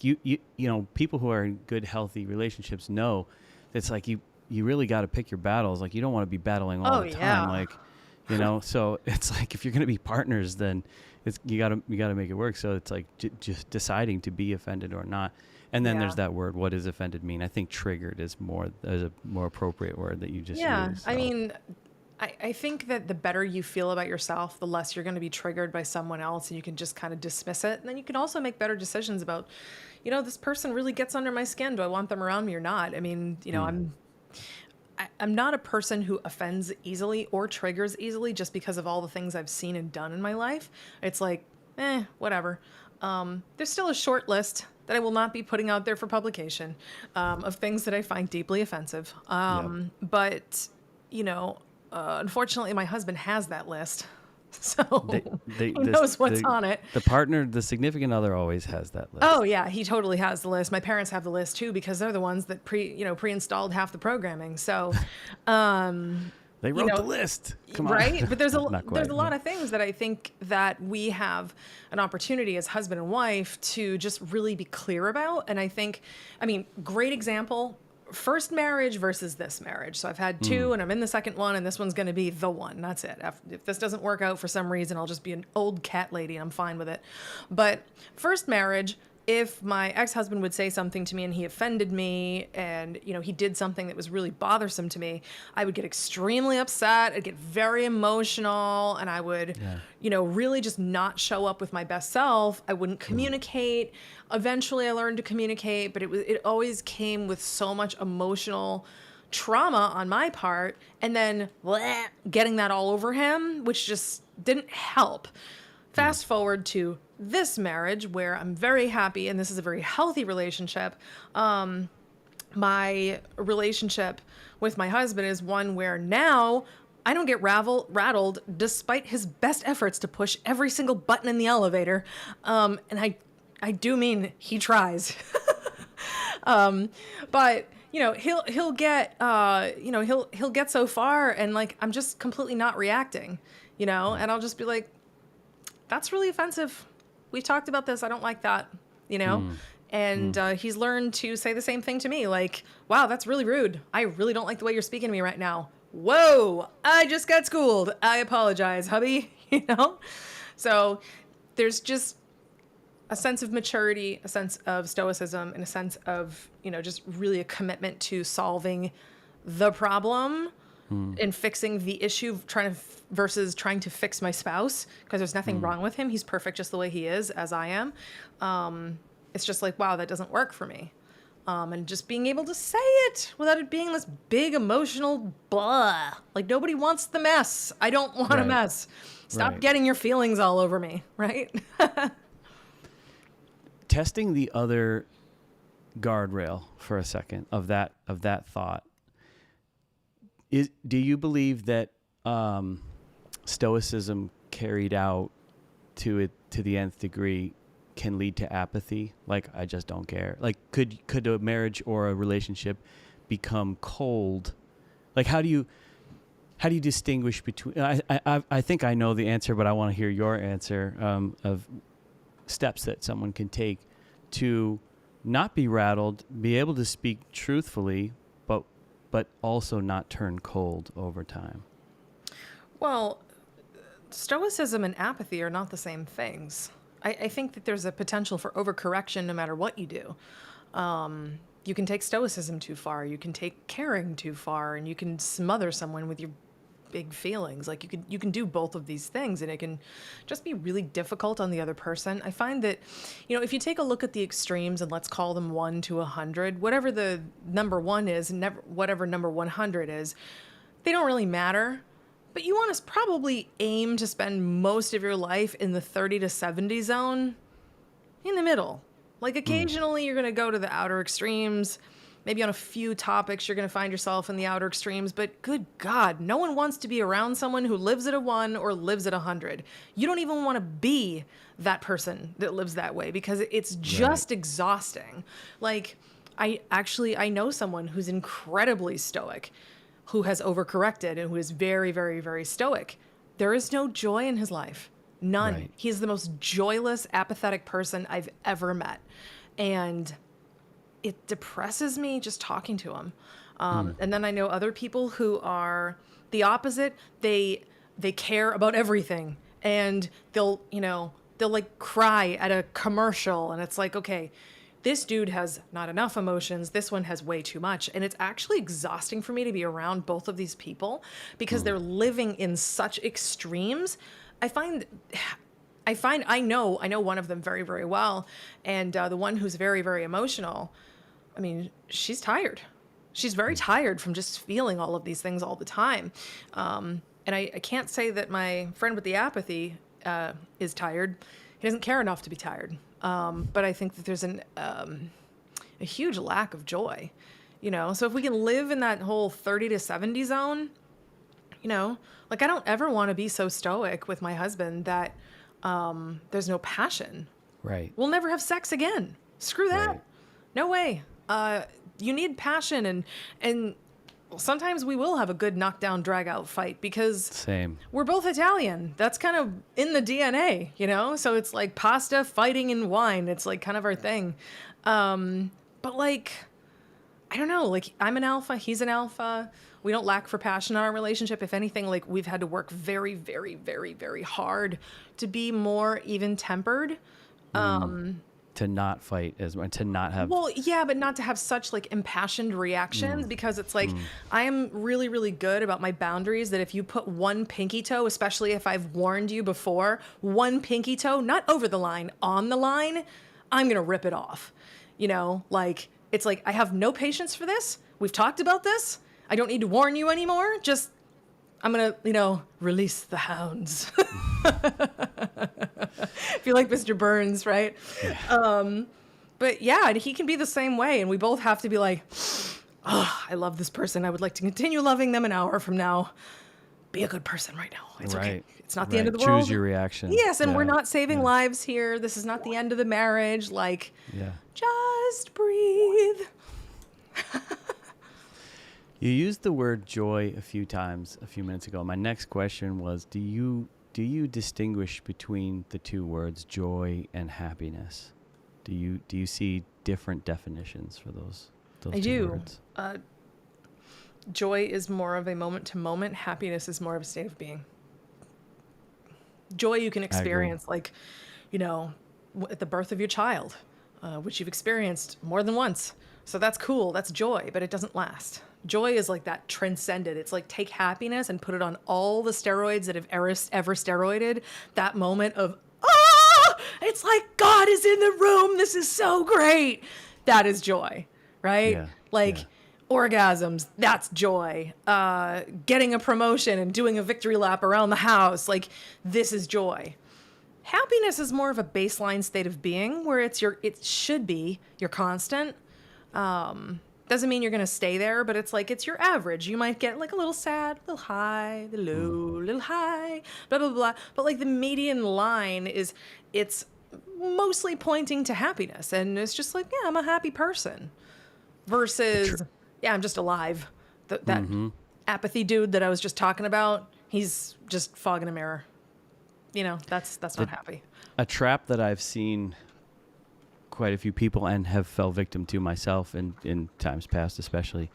S2: people who are in good, healthy relationships know it's like you really got to pick your battles. Like you don't want to be battling all
S1: Oh
S2: the time.
S1: yeah.
S2: Like, so it's like if you're going to be partners, then you got to make it work. So it's like just deciding to be offended or not. And then
S1: Yeah.
S2: there's that word. What does offended mean? I think triggered is a more appropriate word that you just
S1: Yeah.
S2: used.
S1: I
S2: So.
S1: mean, I think that the better you feel about yourself, the less you're going to be triggered by someone else, and you can just kind of dismiss it. And then you can also make better decisions about, this person really gets under my skin. Do I want them around me or not? I mean, I'm not a person who offends easily or triggers easily just because of all the things I've seen and done in my life. It's like, whatever. There's still a short list that I will not be putting out there for publication of things that I find deeply offensive.
S2: Yep.
S1: But, unfortunately, my husband has that list. So he knows what's on it.
S2: The partner, the significant other always has that
S1: Oh
S2: list.
S1: yeah, he totally has the list. My parents have the list too because they're the ones that pre-installed half the programming. So,
S2: They
S1: you
S2: wrote the
S1: know,
S2: list. Come on.
S1: right? But there's a
S2: Not
S1: there's
S2: quite.
S1: a lot of things that I think that we have an opportunity as husband and wife to just really be clear about. And I mean, great example. First marriage versus this marriage. So I've had two and I'm in the second one and this one's going to be the one. That's it. If this doesn't work out for some reason, I'll just be an old cat lady and I'm fine with it. But first marriage, if my ex-husband would say something to me and he offended me and, he did something that was really bothersome to me, I would get extremely upset. I'd get very emotional and I would, really just not show up with my best self. I wouldn't communicate. Eventually I learned to communicate, but it always came with so much emotional trauma on my part and then getting that all over him, which just didn't help. Fast forward to this marriage where I'm very happy and this is a very healthy relationship. My relationship with my husband is one where now I don't get rattled despite his best efforts to push every single button in the elevator. And I do mean he tries. But he'll get he'll get so far and like I'm just completely not reacting, and I'll just be like, that's really offensive. We talked about this. I don't like that, And he's learned to say the same thing to me. Like, wow, that's really rude. I really don't like the way you're speaking to me right now. Whoa, I just got schooled. I apologize, hubby. So there's just a sense of maturity, a sense of stoicism, and a sense of, just really a commitment to solving the problem and fixing the issue, versus trying to fix my spouse, because there's nothing wrong with him. He's perfect just the way he is, as I am. It's just like, wow, that doesn't work for me. And just being able to say it without it being this big emotional blah. Like, nobody wants the mess. I don't want a
S2: Right.
S1: mess. Stop
S2: Right.
S1: getting your feelings all over me, right?
S2: Testing the other guardrail for a second of that thought. Do you believe that stoicism carried out to the nth degree can lead to apathy? Like, I just don't care. Like, could a marriage or a relationship become cold? Like, how do you distinguish between? I think I know the answer, but I want to hear your answer of steps that someone can take to not be rattled, be able to speak truthfully, but also not turn cold over time.
S1: Well, stoicism and apathy are not the same things. I think that there's a potential for overcorrection no matter what you do. You can take stoicism too far, you can take caring too far, and you can smother someone with your big feelings. Like, you can do both of these things, and it can just be really difficult on the other person. I find that, if you take a look at the extremes, and let's call them 1 to 100, whatever the number 1 is, and whatever number 100 is, they don't really matter. But you want to probably aim to spend most of your life in the 30 to 70 zone, in the middle. Like, occasionally you're going to go to the outer extremes. maybe on a few topics, you're going to find yourself in the outer extremes, but good God, no one wants to be around someone who lives at a 1 or lives at 100. You don't even want to be that person that lives that way because it's just exhausting. Like, I know someone who's incredibly stoic, who has overcorrected and who is very, very, very stoic. There is no joy in his life. None.
S2: Right.
S1: He's the most joyless, apathetic person I've ever met. And it depresses me just talking to him. And then I know other people who are the opposite. They care about everything, and they'll like cry at a commercial, and it's like, okay, this dude has not enough emotions. This one has way too much. And it's actually exhausting for me to be around both of these people because they're living in such extremes. I know one of them very, very well. And the one who's very, very emotional, I mean, she's tired. She's very tired from just feeling all of these things all the time. And I can't say that my friend with the apathy is tired. He doesn't care enough to be tired. But I think that there's a huge lack of joy, So if we can live in that whole 30 to 70 zone, like I don't ever want to be so stoic with my husband that there's no passion.
S2: Right.
S1: We'll never have sex again. Screw that.
S2: Right.
S1: No way. You need passion, and sometimes we will have a good knockdown drag out fight because
S2: Same.
S1: we're both Italian. That's kind of in the DNA, So it's like pasta, fighting, and wine. It's like kind of our thing. But like, I don't know, like I'm an alpha, he's an alpha. We don't lack for passion in our relationship. If anything, like we've had to work very, very, very, very hard to be more even tempered.
S2: To not fight as much, to not have.
S1: Well, yeah, but not to have such like impassioned reactions because it's like I am really, really good about my boundaries that if you put one pinky toe, especially if I've warned you before, one pinky toe, not over the line, on the line, I'm going to rip it off. Like it's like I have no patience for this. We've talked about this. I don't need to warn you anymore. Just I'm going to, release the hounds. Feel like Mr. Burns, right?
S2: Yeah.
S1: But yeah, he can be the same way. And we both have to be like, oh, I love this person. I would like to continue loving them an hour from now. Be a good person right now. It's okay. It's not the end of the world.
S2: Choose your reaction.
S1: Yes, and we're not saving lives here. This is not the end of the marriage. Like, just breathe.
S2: You used the word joy a few times a few minutes ago. My next question was, do you distinguish between the two words joy and happiness? Do you see different definitions for those
S1: I
S2: two
S1: do.
S2: words?
S1: Joy is more of a moment to moment. Happiness is more of a state of being. Joy you can experience like, at the birth of your child, which you've experienced more than once. So that's cool. That's joy, but it doesn't last. Joy is like that transcended. It's like take happiness and put it on all the steroids that have ever steroided. That moment of, it's like God is in the room. This is so great. That is joy, right? Yeah. Orgasms, that's joy. Getting a promotion and doing a victory lap around the house, like this is joy. Happiness is more of a baseline state of being where it should be your constant. Doesn't mean you're going to stay there, but it's like, it's your average. You might get like a little sad, a little high, the low, little high, blah, blah, blah. But like the median line it's mostly pointing to happiness. And it's just like, yeah, I'm a happy person versus, yeah, I'm just alive. That apathy dude that I was just talking about, he's just fogging a mirror. That's not happy.
S2: A trap that I've seen quite a few people and have fell victim to myself in times past especially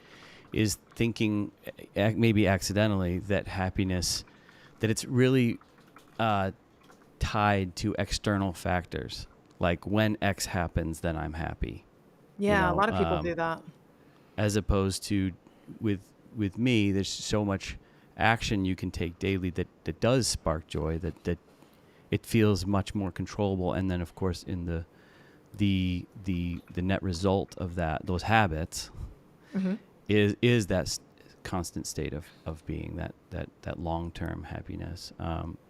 S2: is thinking maybe accidentally that happiness, that it's really tied to external factors. Like when X happens, then I'm happy.
S1: Yeah, a lot of people do that.
S2: As opposed to with me, there's so much action you can take daily that does spark joy, that it feels much more controllable. And then of course in the net result of those habits is that constant state of being, that long-term happiness.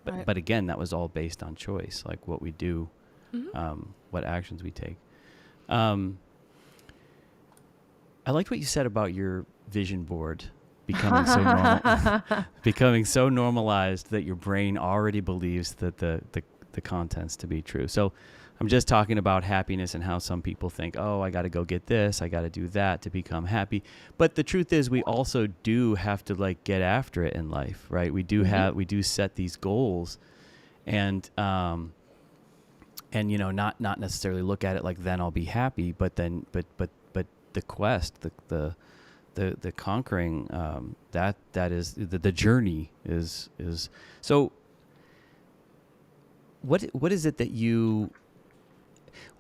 S2: But again, that was all based on choice, like what we do, I liked what you said about your vision board becoming so normal, becoming so normalized that your brain already believes that the contents to be true. So I'm just talking about happiness and how some people think, oh, I got to go get this, I got to do that to become happy. But the truth is, we also do have to like get after it in life, right? We do we do set these goals, and you know, not necessarily look at it like then I'll be happy, but then but the quest, the conquering, that is the journey is so. What is it that you,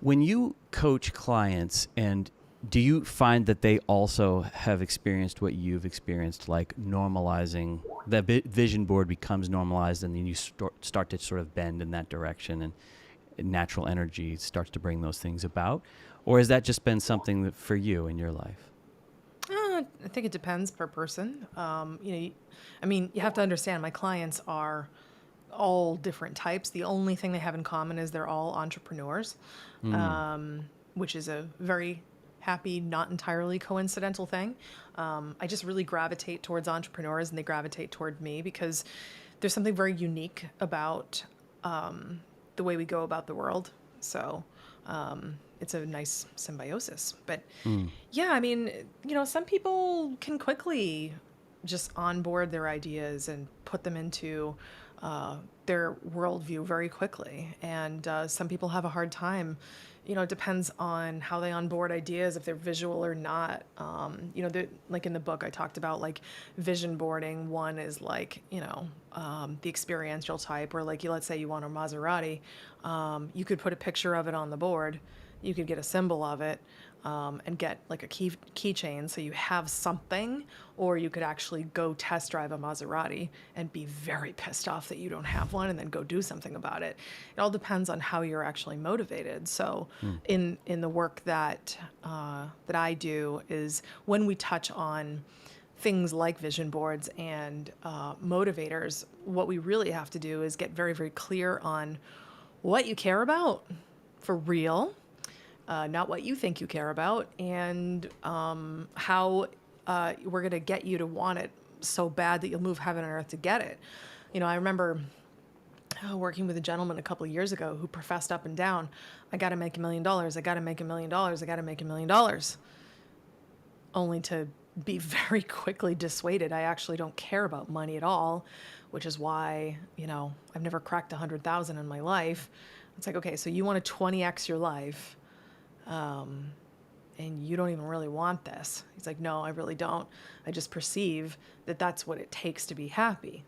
S2: when you coach clients, and do you find that they also have experienced what you've experienced, like normalizing, the vision board becomes normalized, and then you start to sort of bend in that direction, and natural energy starts to bring those things about? Or has that just been something that for you in your life?
S1: I think it depends per person. I mean, you have to understand my clients are all different types. The only thing they have in common is they're all entrepreneurs, which is a very happy, not entirely coincidental thing. I just really gravitate towards entrepreneurs, and they gravitate toward me because there's something very unique about the way we go about the world. So it's a nice symbiosis. But yeah, I mean, you know, some people can quickly just onboard their ideas and put them into their worldview very quickly. And some people have a hard time. You know, it depends on how they onboard ideas, if they're visual or not. You know, like in the book, I talked about like vision boarding. One is like, you know, the experiential type, where like, let's say you want a Maserati, you could put a picture of it on the board. You could get a symbol of it, and get like a keychain, so you have something, or you could actually go test drive a Maserati and be very pissed off that you don't have one, and then go do something about it. It all depends on how you're actually motivated. So in the work that I do, is when we touch on things like vision boards and motivators, what we really have to do is get very, very clear on what you care about for real, not what you think you care about, and how we're going to get you to want it so bad that you'll move heaven and earth to get it. You know, I remember working with a gentleman a couple of years ago who professed up and down, I got to make $1 million, I got to make $1 million, I got to make $1 million, only to be very quickly dissuaded. I actually don't care about money at all, which is why, you know, I've never cracked 100,000 in my life. It's like, okay, so you want to 20x your life, and you don't even really want this. He's like, no, I really don't. I just perceive that that's what it takes to be happy.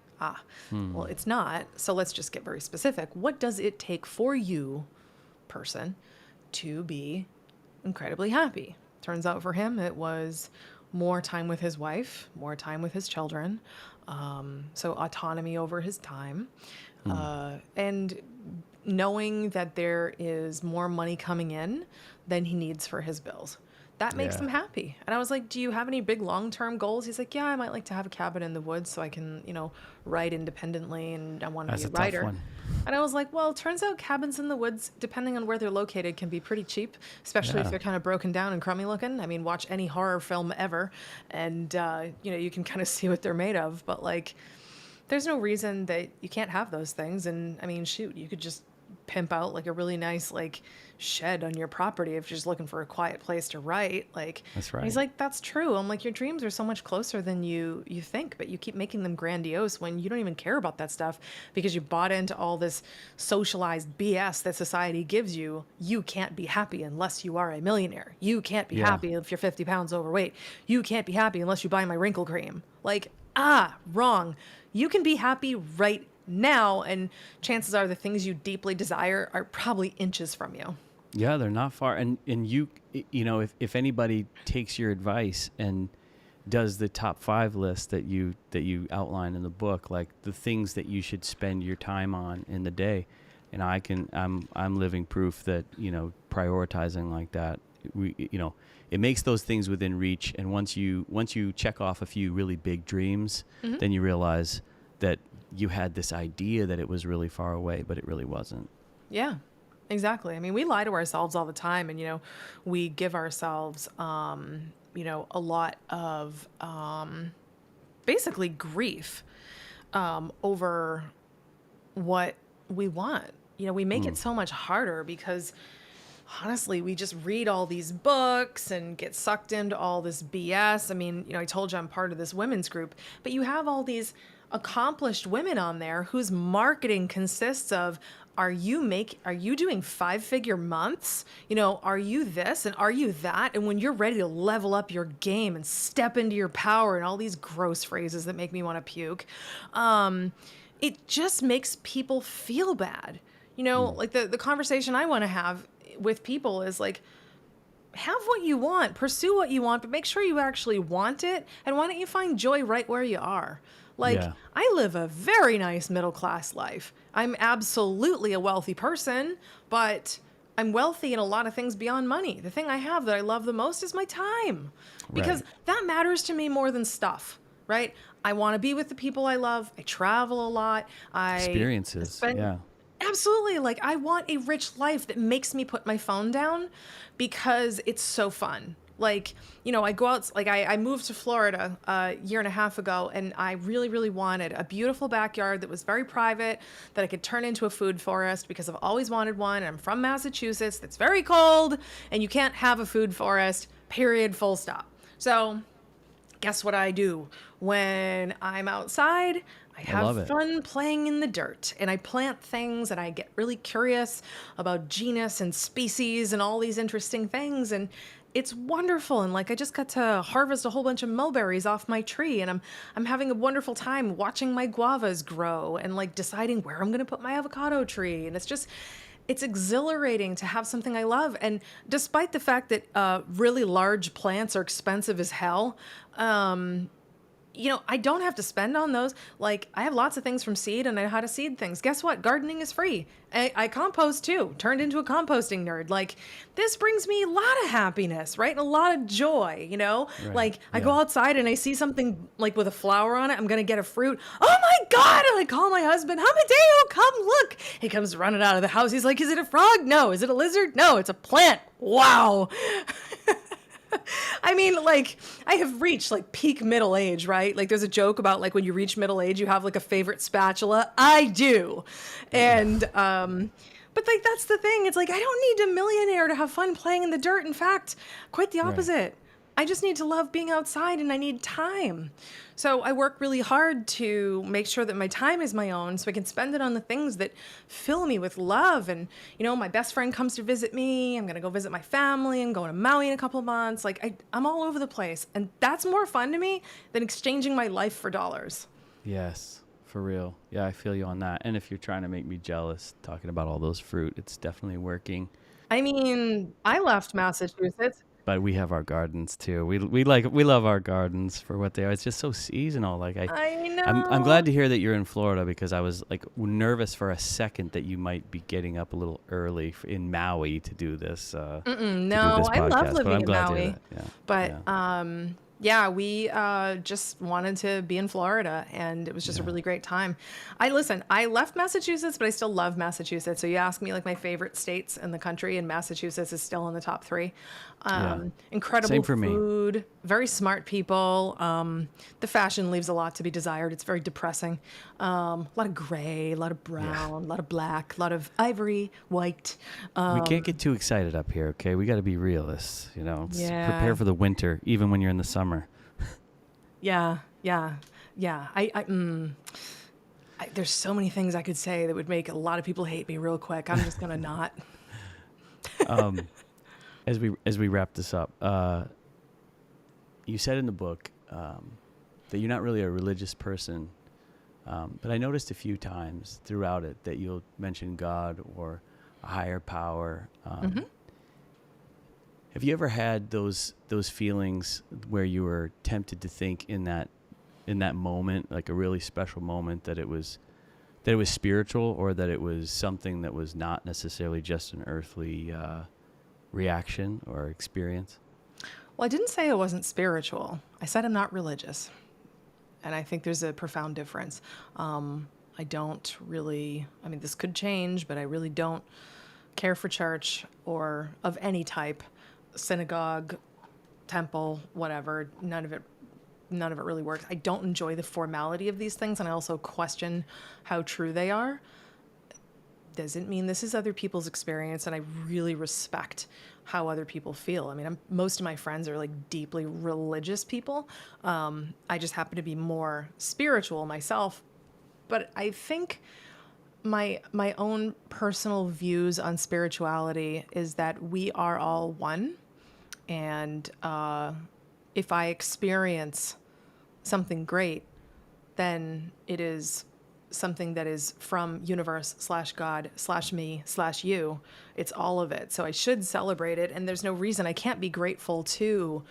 S1: Well, it's not. So let's just get very specific. What does it take for you, person, to be incredibly happy? Turns out for him, it was more time with his wife, more time with his children, so autonomy over his time, and knowing that there is more money coming in than he needs for his bills. That makes him happy. And I was like, do you have any big long-term goals? He's like, yeah, I might like to have a cabin in the woods so I can, you know, write independently, and I want to be a writer. Tough one. And I was like, well, it turns out cabins in the woods, depending on where they're located, can be pretty cheap, especially if they're kind of broken down and crummy looking. I mean, watch any horror film ever, and, you know, you can kind of see what they're made of. But, like, there's no reason that you can't have those things. And, I mean, shoot, you could just pimp out like a really nice like shed on your property if you're just looking for a quiet place to write. Like,
S2: that's right.
S1: He's like, that's true. I'm like, your dreams are so much closer than you think, but you keep making them grandiose when you don't even care about that stuff because you bought into all this socialized BS that society gives you. You can't be happy unless you are a millionaire. You can't be happy if you're 50 pounds overweight. You can't be happy unless you buy my wrinkle cream. Like, wrong. You can be happy right now, and chances are the things you deeply desire are probably inches from you.
S2: Yeah, they're not far. And you know, if anybody takes your advice and does the top 5 list that you outline in the book, like the things that you should spend your time on in the day, and I'm living proof that, you know, prioritizing like that, you know, it makes those things within reach. And once you check off a few really big dreams, then you realize that you had this idea that it was really far away, but it really wasn't.
S1: Yeah, exactly. I mean, we lie to ourselves all the time, and, you know, we give ourselves a lot of basically grief over what we want. We make it so much harder because honestly, we just read all these books and get sucked into all this BS. I mean, I told you I'm part of this women's group, but you have all these accomplished women on there whose marketing consists of, are you doing 5-figure months? Are you this and are you that? And when you're ready to level up your game and step into your power and all these gross phrases that make me want to puke, it just makes people feel bad. Like the conversation I want to have with people is like, have what you want, pursue what you want, but make sure you actually want it. And why don't you find joy right where you are? Like,
S2: Yeah.
S1: I live a very nice middle class life. I'm absolutely a wealthy person, but I'm wealthy in a lot of things beyond money. The thing I have that I love the most is my time, because
S2: Right.
S1: that matters to me more than stuff, right? I want to be with the people I love. I travel a lot. I
S2: Experiences.
S1: spend
S2: Yeah.
S1: Absolutely. Like, I want a rich life that makes me put my phone down because it's so fun. Like, I go out, like, I moved to Florida a year and a half ago, and I really, really wanted a beautiful backyard that was very private, that I could turn into a food forest because I've always wanted one. And I'm from Massachusetts, that's very cold, and you can't have a food forest, period, full stop. So, guess what I do when I'm outside? I
S2: love
S1: have
S2: it.
S1: fun playing in the dirt, and I plant things, and I get really curious about genus and species and all these interesting things. And it's wonderful. And like, I just got to harvest a whole bunch of mulberries off my tree, and I'm having a wonderful time watching my guavas grow and like deciding where I'm going to put my avocado tree. And it's exhilarating to have something I love. And despite the fact that really large plants are expensive as hell, I don't have to spend on those. Like, I have lots of things from seed, and I know how to seed things. Guess what? Gardening is free. I compost too, turned into a composting nerd. Like, this brings me a lot of happiness, right? And a lot of joy,
S2: Right.
S1: Like, I go
S2: Yeah.
S1: outside and I see something like with a flower on it. I'm going to get a fruit. Oh my God. And I call my husband, Amadeo, come look. He comes running out of the house. He's like, is it a frog? No. Is it a lizard? No, it's a plant. Wow. I mean, like, I have reached like peak middle age, right? Like, there's a joke about like when you reach middle age, you have like a favorite spatula. I do. And, but like, that's the thing. It's like, I don't need a millionaire to have fun playing in the dirt. In fact, quite the
S2: Right.
S1: opposite. I just need to love being outside, and I need time. So I work really hard to make sure that my time is my own so I can spend it on the things that fill me with love. And, my best friend comes to visit me. I'm going to go visit my family. I'm going to Maui in a couple of months. Like, I'm all over the place. And that's more fun to me than exchanging my life for dollars.
S2: Yes. For real. Yeah, I feel you on that. And if you're trying to make me jealous talking about all those fruit, it's definitely working.
S1: I mean, I left Massachusetts.
S2: But we have our gardens too. We love our gardens for what they are. It's just so seasonal. Like
S1: I
S2: I'm
S1: know.
S2: glad to hear that you're in Florida, because I was like nervous for a second that you might be getting up a little early in Maui to do this. To do
S1: No,
S2: this
S1: I love
S2: podcast. But
S1: living
S2: I'm
S1: in
S2: glad to hear
S1: Maui.
S2: that. Yeah.
S1: But
S2: Yeah.
S1: yeah, we just wanted to be in Florida, and it was just a
S2: Yeah.
S1: really great time. I left Massachusetts, but I still love Massachusetts. So you ask me like my favorite states in the country, and Massachusetts is still in the top 3.
S2: Yeah.
S1: Incredible
S2: Same for me.
S1: food, very smart people. The fashion leaves a lot to be desired. It's very depressing. A lot of gray, a lot of brown, a lot of black, a lot of ivory, white.
S2: We can't get too excited up here, okay? We got to be realists,
S1: Yeah.
S2: Prepare for the winter, even when you're in the summer.
S1: Yeah. There's so many things I could say that would make a lot of people hate me real quick. I'm just gonna not.
S2: As we wrap this up, you said in the book that you're not really a religious person, but I noticed a few times throughout it that you'll mention God or a higher power. Have you ever had those feelings where you were tempted to think in that moment, like a really special moment, that it was spiritual, or that it was something that was not necessarily just an earthly reaction or experience?
S1: Well, I didn't say I wasn't spiritual. I said I'm not religious, and I think there's a profound difference. I don't really. I mean, this could change, but I really don't care for church or of any type, synagogue, temple, whatever. None of it really works. I don't enjoy the formality of these things, and I also question how true they are. Doesn't mean this is other people's experience, and I really respect how other people feel. I mean, most of my friends are like deeply religious people. I just happen to be more spiritual myself, but I think my own personal views on spirituality is that we are all one, and if I experience something great, then it is something that is from universe slash God slash me slash you. It's all of it. So I should celebrate it. And there's no reason I can't be grateful to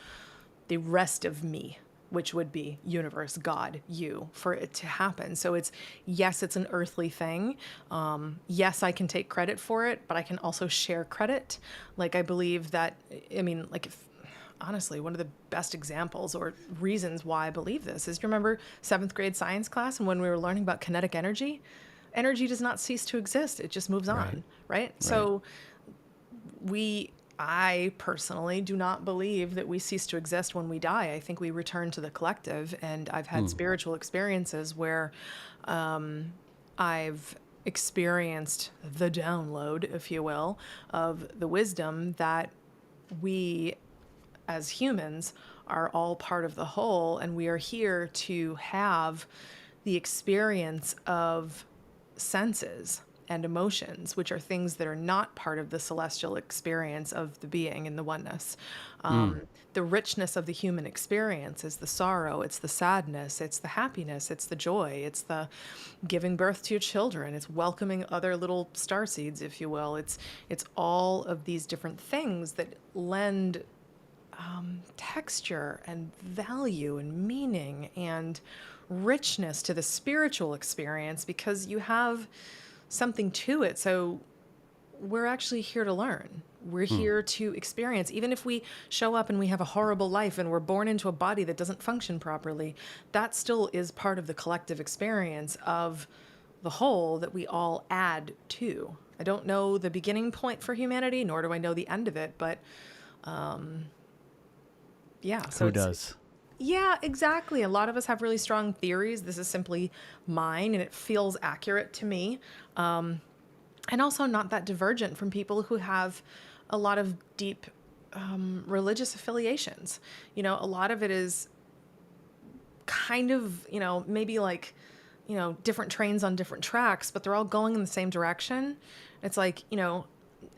S1: the rest of me, which would be universe, God, you, for it to happen. So yes, it's an earthly thing. Yes, I can take credit for it, but I can also share credit. Like, I believe that, I mean, like, honestly, one of the best examples or reasons why I believe this is, you remember 7th grade science class, and when we were learning about kinetic energy, energy does not cease to exist. It just moves
S2: Right.
S1: on, right? So I personally do not believe that we cease to exist when we die. I think we return to the collective, and I've had spiritual experiences where I've experienced the download, if you will, of the wisdom that we as humans are all part of the whole, and we are here to have the experience of senses and emotions, which are things that are not part of the celestial experience of the being and the oneness. The richness of the human experience is the sorrow, it's the sadness, it's the happiness, it's the joy, it's the giving birth to your children, it's welcoming other little starseeds, if you will. It's all of these different things that lend texture and value and meaning and richness to the spiritual experience, because you have something to it. So we're actually here to learn. We're here to experience. Even if we show up and we have a horrible life and we're born into a body that doesn't function properly, that still is part of the collective experience of the whole that we all add to. I don't know the beginning point for humanity, nor do I know the end of it, but yeah. So
S2: Who does?
S1: yeah, exactly. A lot of us have really strong theories. This is simply mine, and it feels accurate to me. And also not that divergent from people who have a lot of deep religious affiliations. You know, a lot of it is kind of, maybe like, different trains on different tracks, but they're all going in the same direction. It's like,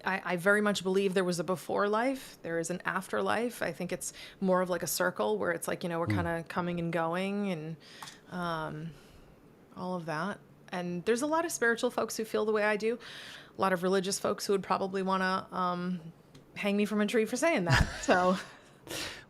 S1: I very much believe there was a before life. There is an afterlife. I think it's more of like a circle where it's like, we're kind of coming and going, and all of that. And there's a lot of spiritual folks who feel the way I do. A lot of religious folks who would probably want to hang me from a tree for saying that. So,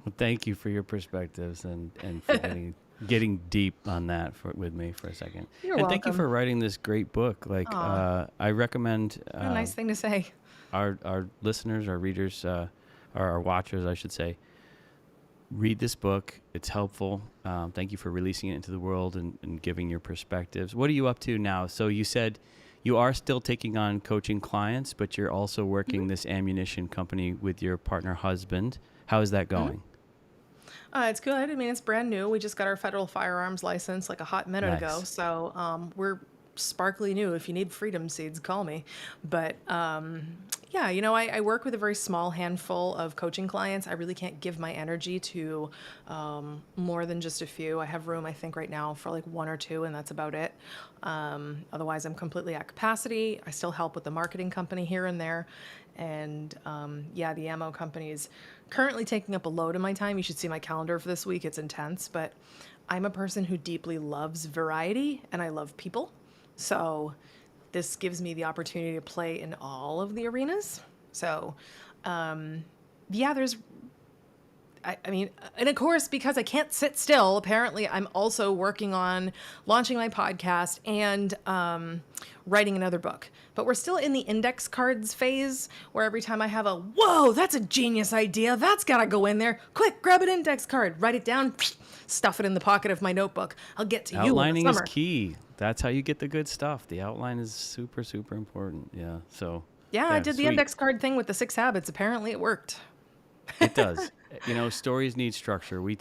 S2: Well, thank you for your perspectives and for getting deep on that with me for a second.
S1: You're
S2: and thank you
S1: welcome.
S2: for writing this great book. Like,
S1: Aw.
S2: I recommend
S1: What a nice thing to say.
S2: our listeners, our readers, or our watchers, I should say, read this book. It's helpful. Thank you for releasing it into the world and giving your perspectives. What are you up to now? So you said you are still taking on coaching clients, but you're also working this ammunition company with your partner husband. How is that going?
S1: It's good. I mean, it's brand new. We just got our federal firearms license like a hot minute ago.
S2: Nice.
S1: So we're sparkly new. If you need freedom seeds, call me. But yeah, I work with a very small handful of coaching clients. I really can't give my energy to more than just a few. I have room, I think, right now for like 1 or 2, and that's about it. Otherwise, I'm completely at capacity. I still help with the marketing company here and there. And yeah, the ammo company is currently taking up a load of my time. You should see my calendar for this week. It's intense, but I'm a person who deeply loves variety, and I love people. So this gives me the opportunity to play in all of the arenas. So yeah, I mean, and of course, because I can't sit still, apparently I'm also working on launching my podcast and writing another book. But we're still in the index cards phase, where every time I have a, whoa, that's a genius idea, that's gotta go in there. Quick, grab an index card, write it down, stuff it in the pocket of my notebook. I'll get to you in the
S2: Outlining is
S1: summer.
S2: key. That's how you get the good stuff. The outline is super, super important. Yeah. So
S1: Yeah, I did the
S2: sweet.
S1: index card thing with the 6 habits. Apparently it worked.
S2: It does. Stories need structure. We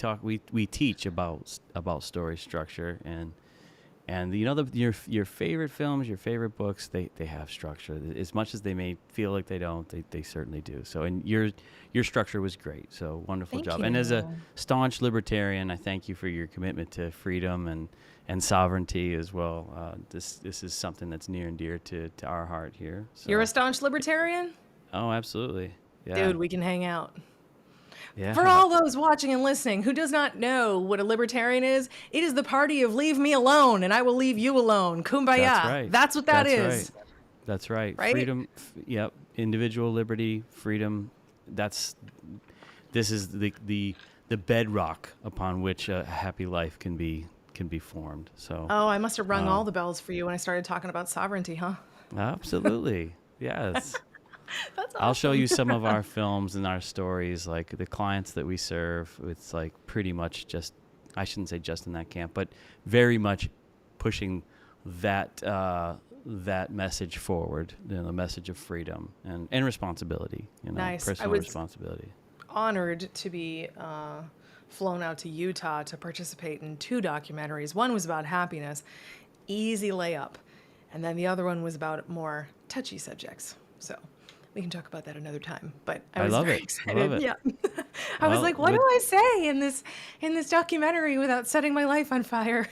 S2: teach about story structure, and your favorite films, your favorite books, they have structure. As much as they may feel like they don't, they certainly do. So, and your structure was great. So wonderful
S1: Thank
S2: job. And as a
S1: you.
S2: staunch libertarian, I thank you for your commitment to freedom and sovereignty as well. This is something that's near and dear to our heart here. So.
S1: You're a staunch libertarian?
S2: Oh, absolutely. Yeah.
S1: Dude, we can hang out.
S2: Yeah.
S1: For all those watching and listening who does not know what a libertarian is, it is the party of leave me alone and I will leave you alone. Kumbaya.
S2: That's right.
S1: That's what that is.
S2: Right. That's right.
S1: Right?
S2: Freedom. Yep. Individual liberty, freedom. This is the bedrock upon which a happy life can be formed. So.
S1: Oh, I must have rung all the bells for you when I started talking about sovereignty, huh?
S2: Absolutely. Yes.
S1: That's awesome.
S2: I'll show you some of our films and our stories, like the clients that we serve. It's like pretty much just, I shouldn't say just in that camp, but very much pushing that message forward, the message of freedom and responsibility,
S1: Nice.
S2: personal responsibility.
S1: Honored to be flown out to Utah to participate in 2 documentaries. One was about happiness, easy layup, and then the other one was about more touchy subjects. So we can talk about that another time. But I was very excited.
S2: I love it.
S1: Yeah, I was like, what do I say in this documentary without setting my life on fire?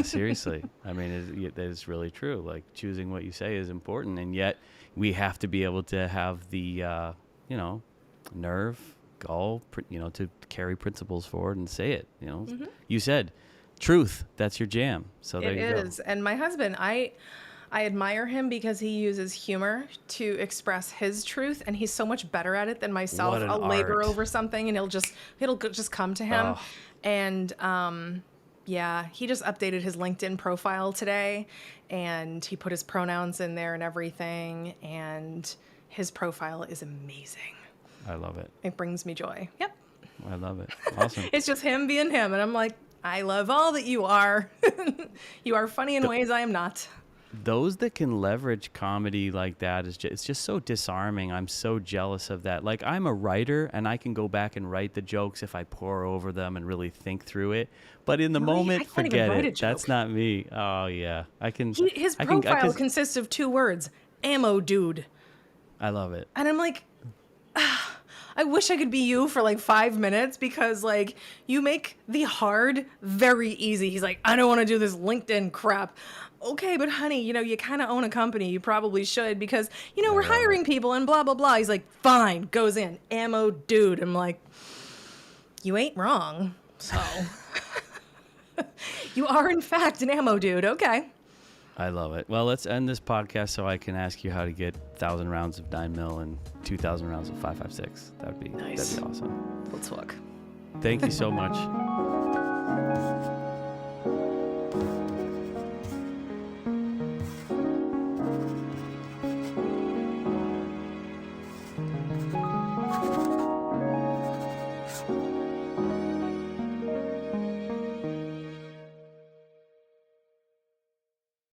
S2: Seriously, I mean, that is really true. Like choosing what you say is important, and yet we have to be able to have the nerve, gall, to carry principles forward and say it. You said truth. That's your jam. So there you go.
S1: It is. And my husband, I admire him because he uses humor to express his truth, and he's so much better at it than myself.
S2: What an
S1: I'll labor
S2: art.
S1: over something, and it'll just come to him.
S2: Oh.
S1: And yeah, he just updated his LinkedIn profile today, and he put his pronouns in there and everything, and his profile is amazing.
S2: I love it.
S1: It brings me joy. Yep.
S2: I love it. Awesome.
S1: It's just him being him, and I'm like, I love all that you are. You are funny in ways I am not.
S2: Those that can leverage comedy like that it's just so disarming. I'm so jealous of that. Like, I'm a writer and I can go back and write the jokes if I pore over them and really think through it. But in the moment, forget it. That's not me. Oh yeah, I can.
S1: His profile consists of 2 words: ammo dude.
S2: I love it.
S1: And I'm like, I wish I could be you for like 5 minutes, because like you make the hard very easy. He's like, I don't want to do this LinkedIn crap. Okay, but honey, you kind of own a company. You probably should, because, we're hiring people and blah, blah, blah. He's like, fine, goes in. Ammo dude. I'm like, you ain't wrong. So you are, in fact, an ammo dude. Okay.
S2: I love it. Well, let's end this podcast so I can ask you how to get 1,000 rounds of 9mm and 2,000 rounds of 5.56. That'd be
S1: nice.
S2: That'd be awesome.
S1: Let's look.
S2: Thank you so much.